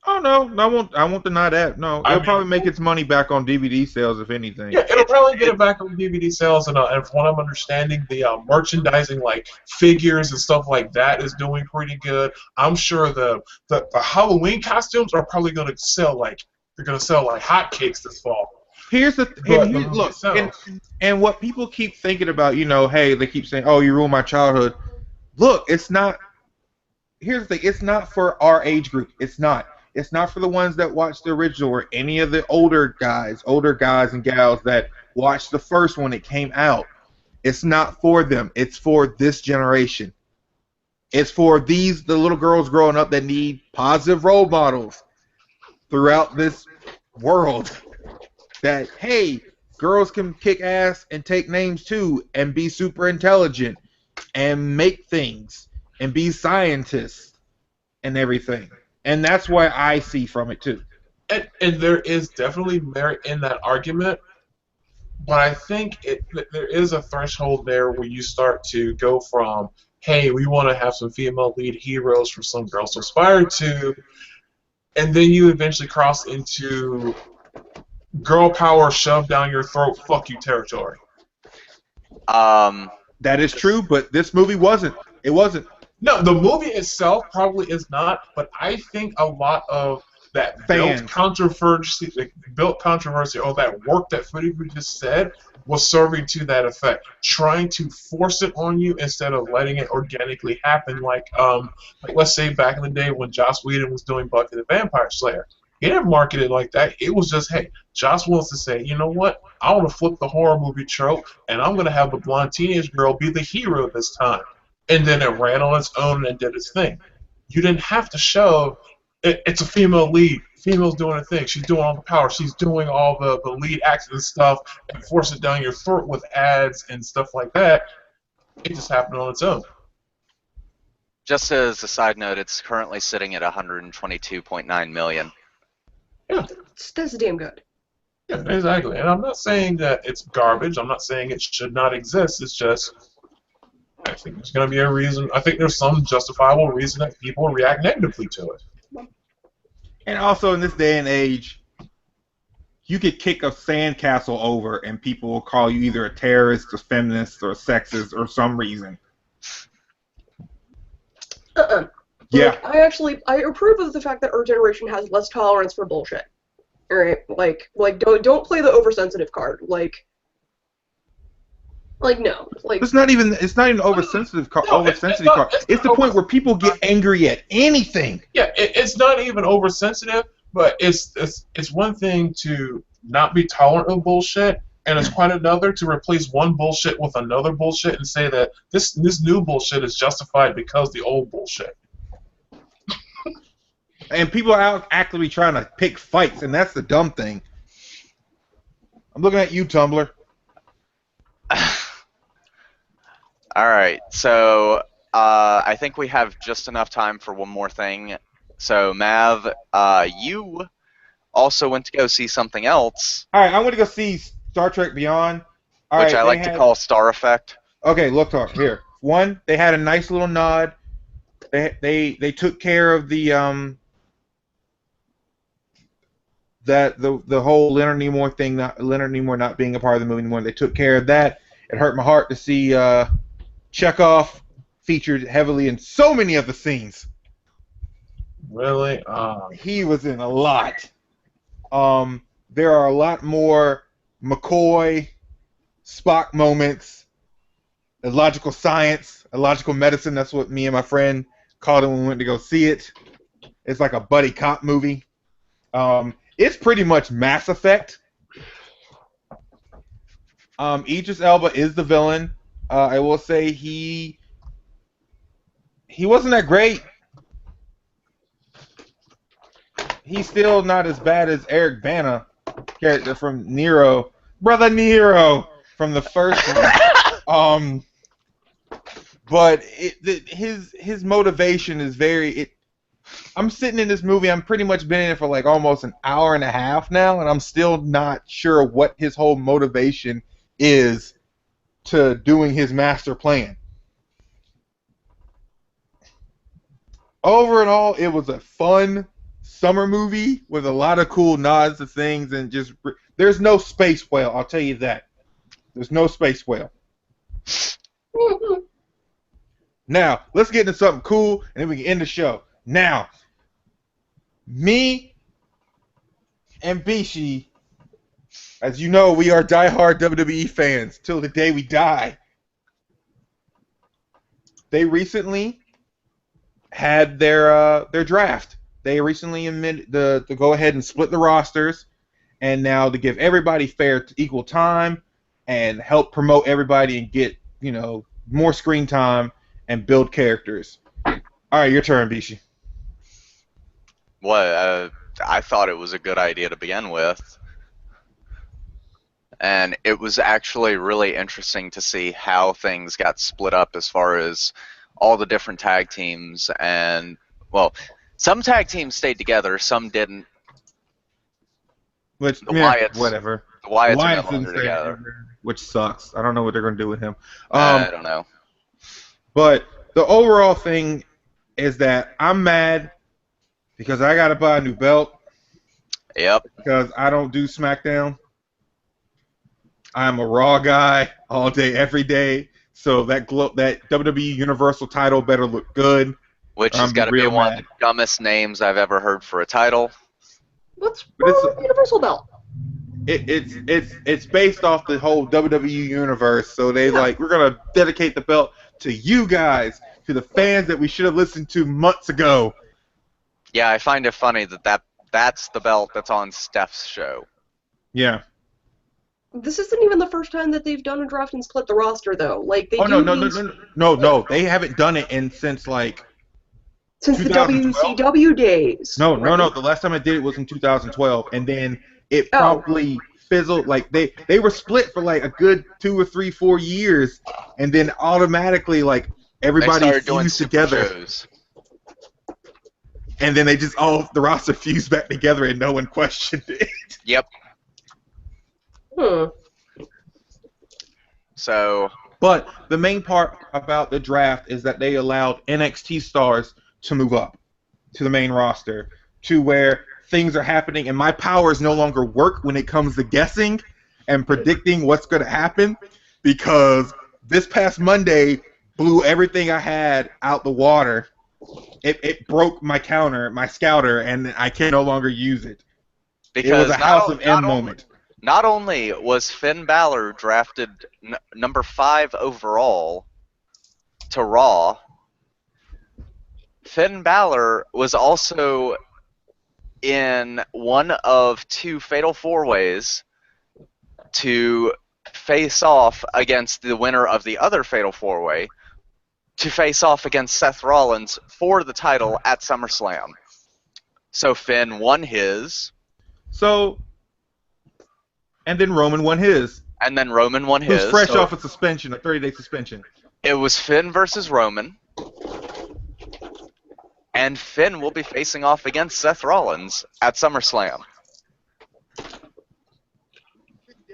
Oh, no, I won't deny that. No, it'll probably make its money back on DVD sales, if anything. Yeah, it'll probably get it back on DVD sales, and from what I'm understanding, the merchandising, like figures and stuff like that, is doing pretty good. I'm sure the Halloween costumes are probably going to sell like hotcakes this fall. Here's the look, and what people keep thinking about, hey, they keep saying, oh, you ruined my childhood. Look, it's not. Here's the thing, it's not for our age group. It's not. It's not for the ones that watched the original or any of the older guys and gals that watched the first when it came out. It's not for them. It's for this generation. It's for the little girls growing up that need positive role models throughout this world. That, hey, girls can kick ass and take names too and be super intelligent and make things and be scientists and everything. And that's what I see from it too. And there is definitely merit in that argument, but I think there is a threshold there where you start to go from, hey, we want to have some female lead heroes for some girls to aspire to, and then you eventually cross into girl power shoved down your throat, fuck you territory. Um, That is true, but this movie wasn't. It wasn't. No, the movie itself probably is not, but I think a lot of that Fans. built controversy, or that work that Footy just said was serving to that effect, trying to force it on you instead of letting it organically happen. Like let's say back in the day when Joss Whedon was doing Buffy the Vampire Slayer. He didn't market it like that. It was just, hey, Joss wants to say, you know what? I want to flip the horror movie trope, and I'm going to have the blonde teenage girl be the hero this time. And then it ran on its own and did its thing. You didn't have to show it's a female lead. Female's doing a thing. She's doing all the power. She's doing all the lead acts and stuff, and force it down your throat with ads and stuff like that. It just happened on its own. just as a side note, it's currently sitting at 122.9 million. Yeah. That's damn good. Yeah, exactly. And I'm not saying that it's garbage. I'm not saying it should not exist. It's just, I think there's going to be a reason. I think there's some justifiable reason that people react negatively to it. And also in this day and age, you could kick a sandcastle over and people will call you either a terrorist, a feminist, or a sexist, or some reason. Yeah. I approve of the fact that our generation has less tolerance for bullshit. Alright, like don't play the oversensitive card. Like no. Like It's not even oversensitive card. It's the point where people get angry at anything. Yeah, it's not even oversensitive, but it's one thing to not be tolerant of bullshit, and it's quite another to replace one bullshit with another bullshit and say that this new bullshit is justified because the old bullshit. And people are out actively trying to pick fights, and that's the dumb thing. I'm looking at you, Tumblr. All right, so I think we have just enough time for one more thing. So, Mav, you also went to go see something else, All right, I'm going to go see Star Trek Beyond. All which right, I like to call Star Effect. Okay, look, here. One, they had a nice little nod. They took care of the the whole Leonard Nimoy thing, Leonard Nimoy not being a part of the movie anymore. They took care of that. It hurt my heart to see Chekhov featured heavily in so many of the scenes. Really? He was in a lot. There are a lot more McCoy, Spock moments, illogical science, illogical medicine. That's what me and my friend called it when we went to go see it. It's like a buddy cop movie. It's pretty much Mass Effect. Idris Elba is the villain. I will say he wasn't that great. He's still not as bad as Eric Bana, character from Nero, brother Nero from the first one. But his motivation is very. I'm sitting in this movie. I'm pretty much been in it for like almost an hour and a half now, and I'm still not sure what his whole motivation is to doing his master plan. Over and all, it was a fun summer movie with a lot of cool nods to things, and just there's no space whale. I'll tell you that. There's no space whale. Now let's get into something cool, and then we can end the show. Now, me and Bishi, as you know, we are diehard WWE fans till the day we die. They recently had their draft. They recently admitted to go ahead and split the rosters, and now to give everybody fair, equal time, and help promote everybody and get more screen time and build characters. All right, your turn, Bishi. Well, I thought it was a good idea to begin with. And it was actually really interesting to see how things got split up as far as all the different tag teams. And, well, some tag teams stayed together, some didn't. Which, The Wyatts, whatever. The Wyatts are no Wyatt's longer insane, together. which sucks. I don't know what they're going to do with him. I don't know. But the overall thing is that I'm mad because I got to buy a new belt Yep. because I don't do SmackDown. I'm a Raw guy all day, every day. So that WWE Universal title better look good. Which has I'm got to be real one of mad. the dumbest names I've ever heard for a title. What's But wrong with the Universal Belt? it's based off the whole WWE universe. So they Yeah. we're gonna dedicate the belt to you guys, to the fans that we should have listened to months ago. Yeah, I find it funny that's the belt that's on Steph's show. Yeah. This isn't even the first time that they've done a draft and split the roster, though. Like they Oh do no, these no! They haven't done it since since the 2012? WCW days. no. right? The last time I did it was in 2012, and then it Oh. promptly fizzled. Like they were split for like a good 2 or 3, 4 years, and then automatically They everybody started doing fused super together, shows. and then they just the roster fused back together, and no one questioned it. Yep. Hmm. So But the main part about the draft is that they allowed NXT stars to move up to the main roster, to where things are happening, and my powers no longer work when it comes to guessing and predicting what's going to happen, because this past Monday blew everything I had out the water. It broke my scouter, and I can no longer use it. It because was a House of M moment. Not only was Finn Balor drafted number 5 overall to Raw, Finn Balor was also in one of 2 Fatal 4-Ways to face off against the winner of the other Fatal 4-Way to face off against Seth Rollins for the title at SummerSlam. So Finn won his, And then Roman won his. and then Roman won his. Who's fresh so off a suspension, a 30-day suspension. It was Finn versus Roman, and Finn will be facing off against Seth Rollins at SummerSlam.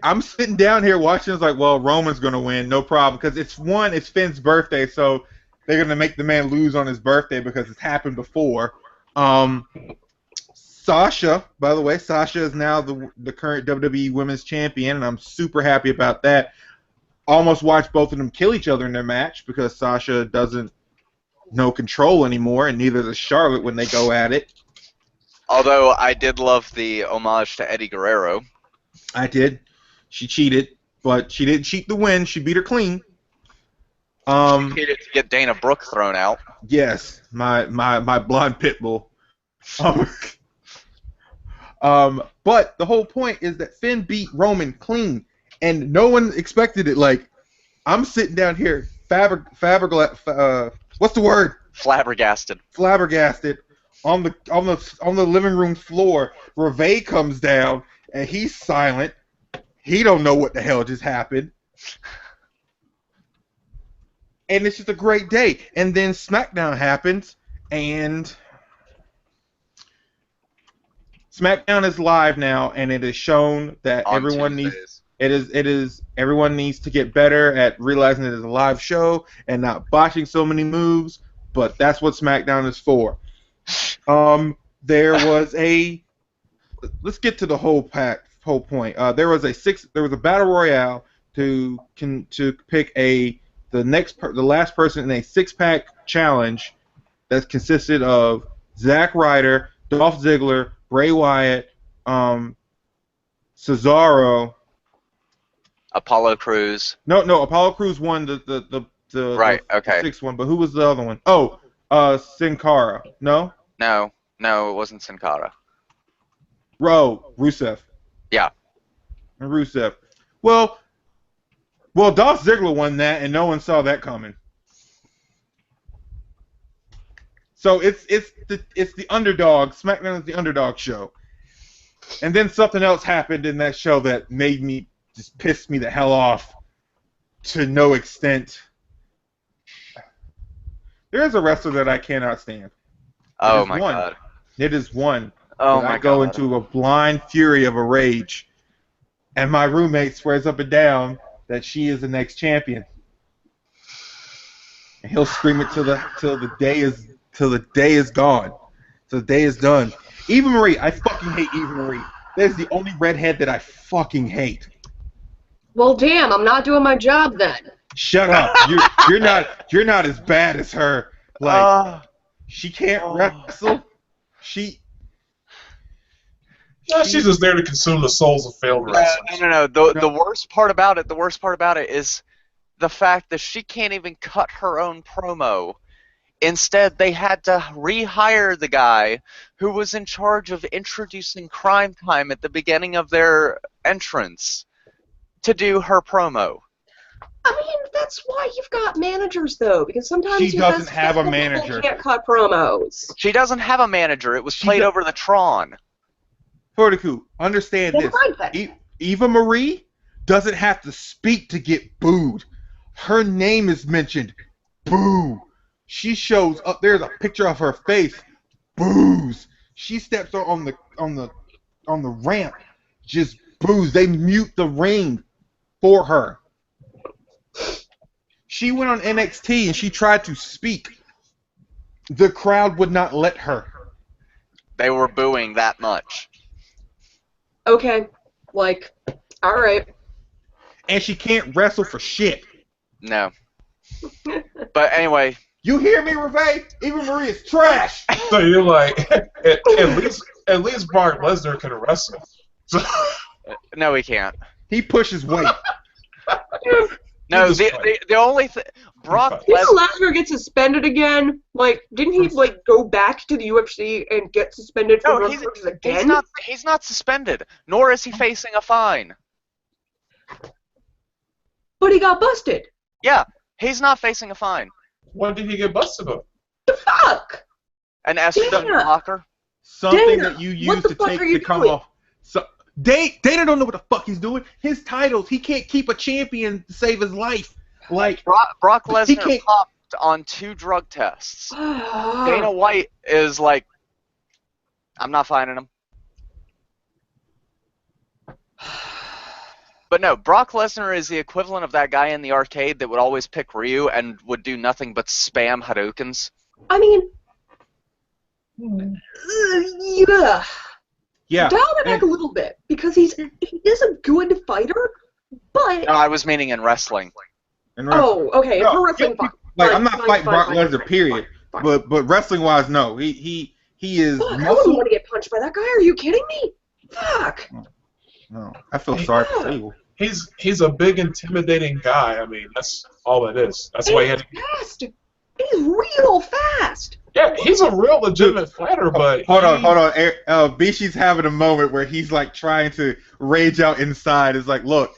I'm sitting down here watching. It's like, well, Roman's gonna win, no problem, because it's Finn's birthday, so they're gonna make the man lose on his birthday because it's happened before. Sasha, by the way, Sasha is now the current WWE Women's Champion, and I'm super happy about that. Almost watched both of them kill each other in their match because Sasha doesn't know control anymore, and neither does Charlotte when they go at it. Although I did love the homage to Eddie Guerrero. I did. She cheated, but she didn't cheat to win. She beat her clean. She cheated to get Dana Brooke thrown out. Yes, my blonde pit bull. But the whole point is that Finn beat Roman clean, and no one expected it. Like, I'm sitting down here, what's the word? Flabbergasted. Flabbergasted on the living room floor. Reve comes down, and he's silent. He don't know what the hell just happened. And it's just a great day. And then SmackDown happens, and SmackDown is live now, and it is shown that On everyone Tuesdays. everyone needs to get better at realizing it is a live show and not botching so many moves, but that's what SmackDown is for. There was let's get to the whole point. There was a battle royale to pick the last person in a 6-pack challenge that consisted of Zack Ryder, Dolph Ziggler, Bray Wyatt, Cesaro. Apollo Crews. No, Apollo Crews won the Right, the okay. 6th one, but who was the other one? Oh, Sin Cara. No, No, it wasn't Sin Cara. Rusev. Yeah. And Rusev. Well, Dolph Ziggler won that, and no one saw that coming. So it's the underdog. SmackDown is the underdog show. And then something else happened in that show that made me just piss me the hell off to no extent. There is a wrestler that I cannot stand. Oh my god. It is one. Oh that my I go god. into a blind fury of a rage. and my roommate swears up and down that she is the next champion. And he'll scream it till the day is gone, till the day is done. Eva Marie, I fucking hate Eva Marie. That is the only redhead that I fucking hate. Well, damn, I'm not doing my job then. Shut up. You're not as bad as her. Like she can't wrestle. No, she's just there to consume the souls of failed wrestlers. No. The worst part about it is the fact that she can't even cut her own promo. Instead, they had to rehire the guy who was in charge of introducing Crime Time at the beginning of their entrance to do her promo. I mean, that's why you've got managers, though, because sometimes She doesn't have a manager. People can't cut promos. She doesn't have a manager. It was played over the Tron. Fortitude, understand this. Eva Marie doesn't have to speak to get booed. Her name is mentioned. Boo. She shows up. There's a picture of her face. Boos. She steps on the ramp. Just boos. They mute the ring for her. She went on NXT and she tried to speak. The crowd would not let her. They were booing that much. Okay, like, all right. And she can't wrestle for shit. No. But anyway. You hear me, Reve? Eva Marie is trash. So you're like, at least Brock Lesnar can wrestle. So, No, he can't. He pushes weight. No, the only thing Brock Didn't Lesnar. Lesnar get suspended again? Like, didn't he go back to the UFC and get suspended for No, drug charges again? he's not suspended, nor is he facing a fine. But he got busted. Yeah, he's not facing a fine. what did he get busted on? The fuck? An estrogen Dana. blocker. Something Dana, that you what use the to fuck take are you to come doing? off. So Dana don't know what the fuck he's doing. His titles, he can't keep a champion to save his life. Like Brock He Lesnar can't- popped on 2 drug tests. Dana White is like, I'm not finding him. But no, Brock Lesnar is the equivalent of that guy in the arcade that would always pick Ryu and would do nothing but spam Hadoukens. I mean, yeah. yeah. Dial it back a little bit, because he is a good fighter, but... No, I was meaning in wrestling. And wrestling. Oh, okay, No, for wrestling, fine. Like Fine, I'm not fine, fighting fine, Brock fine, Lesnar, fine, period. fine. But wrestling wise, no. He is Fuck, I wouldn't muscle. want to get punched by that guy. Are you kidding me? Fuck. No, I feel sorry for Sable. He's a big, intimidating guy. I mean, that's all it is. That's why he had. He's fast. He's real fast. Yeah, he's a real legitimate fighter, but Hold on. Bishi's having a moment where he's like trying to rage out inside. It's like, look,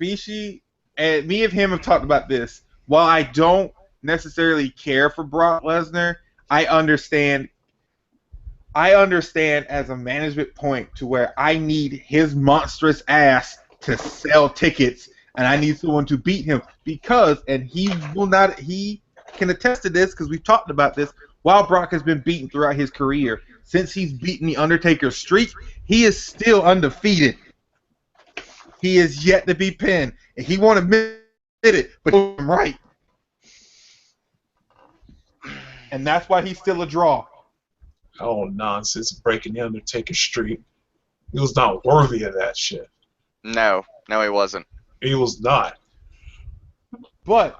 Bishi and me and him have talked about this. While I don't necessarily care for Brock Lesnar, I understand as a management point to where I need his monstrous ass to sell tickets, and I need someone to beat him because, and he can attest to this because we've talked about this, while Brock has been beaten throughout his career, since he's beaten The Undertaker's streak, he is still undefeated. He is yet to be pinned. And he won't admit it, but I'm right. And that's why he's still a draw. oh, nonsense, breaking the Undertaker streak. He was not worthy of that shit. No, he wasn't. He was not. But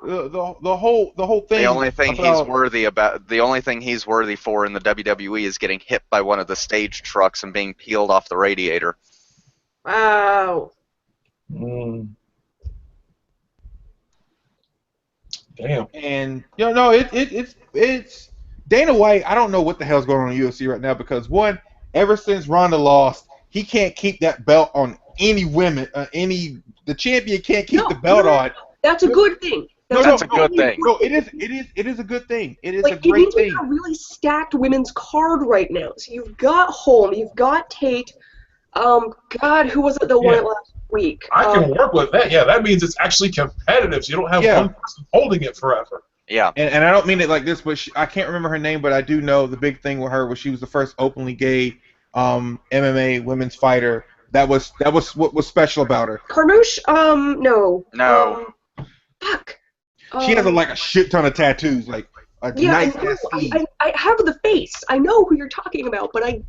the whole thing. The only thing he's worthy for in the WWE is getting hit by one of the stage trucks and being peeled off the radiator. Wow. Mm. Damn. And it's Dana White. I don't know what the hell's going on in UFC right now because one, ever since Ronda lost, he can't keep that belt on any women. The champion can't keep the belt on. That's a good thing. That's a good thing. No, it is a good thing. It is Like, a great it means we thing. got a really stacked women's card right now. So you've got Holm, you've got Tate. God, who was it that won it last week? I can work with that. Yeah, that means it's actually competitive. So you don't have one person holding it forever. Yeah. And I don't mean it like this, but I can't remember her name, but I do know the big thing with her was she was the first openly gay MMA women's fighter That was what was special about her. Carnouche, no. No. Fuck. She has like a shit ton of tattoos, like a Yeah, nice I know. ass sleeve. I have the face. I know who you're talking about, but I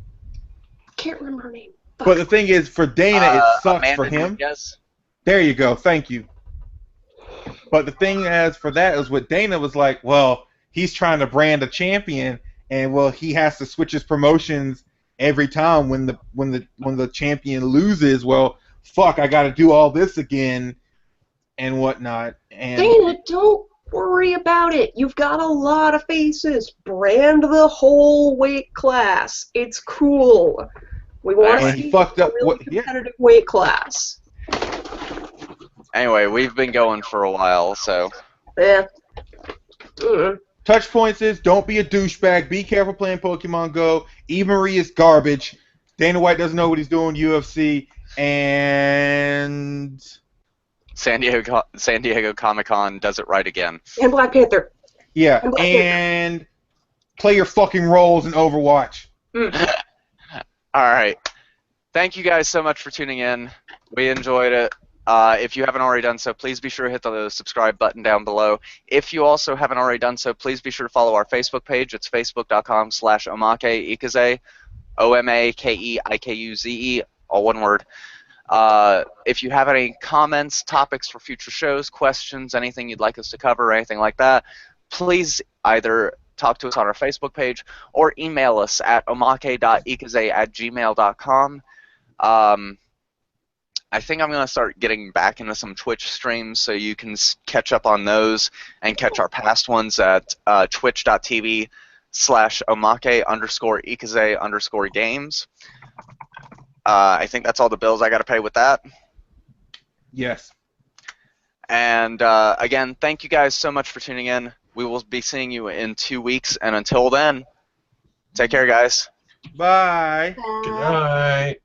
can't remember her name. Fuck. But the thing is, for Dana, it sucks Amanda for him. Nunes? There you go. Thank you. But the thing as for that is what Dana was like, well, he's trying to brand a champion, and well, he has to switch his promotions every time when the champion loses. Well, fuck, I got to do all this again and whatnot. And Dana, don't worry about it. You've got a lot of faces. Brand the whole weight class. It's cool. We want to And he see fucked a up really what- yeah. competitive weight class. Anyway, we've been going for a while, so Yeah. Mm. touch points is don't be a douchebag. Be careful playing Pokemon Go. Eve Marie is garbage. Dana White doesn't know what he's doing. UFC and San Diego Comic-Con does it right again. And Black Panther. yeah, And Black Panther. and play your fucking roles in Overwatch. Mm. All right. Thank you guys so much for tuning in. We enjoyed it. If you haven't already done so, please be sure to hit the subscribe button down below. If you also haven't already done so, please be sure to follow our Facebook page. It's facebook.com/Omake Ikuze, OMAKEIKUZE, all one word. If you have any comments, topics for future shows, questions, anything you'd like us to cover, or anything like that, please either talk to us on our Facebook page or email us at omake.ikuze@gmail.com. I think I'm going to start getting back into some Twitch streams so you can catch up on those and catch our past ones at twitch.tv/omake_ikuze_games. I think that's all the bills I got to pay with that. Yes. And again, thank you guys so much for tuning in. We will be seeing you in 2 weeks, and until then, take care, guys. Bye. Good night.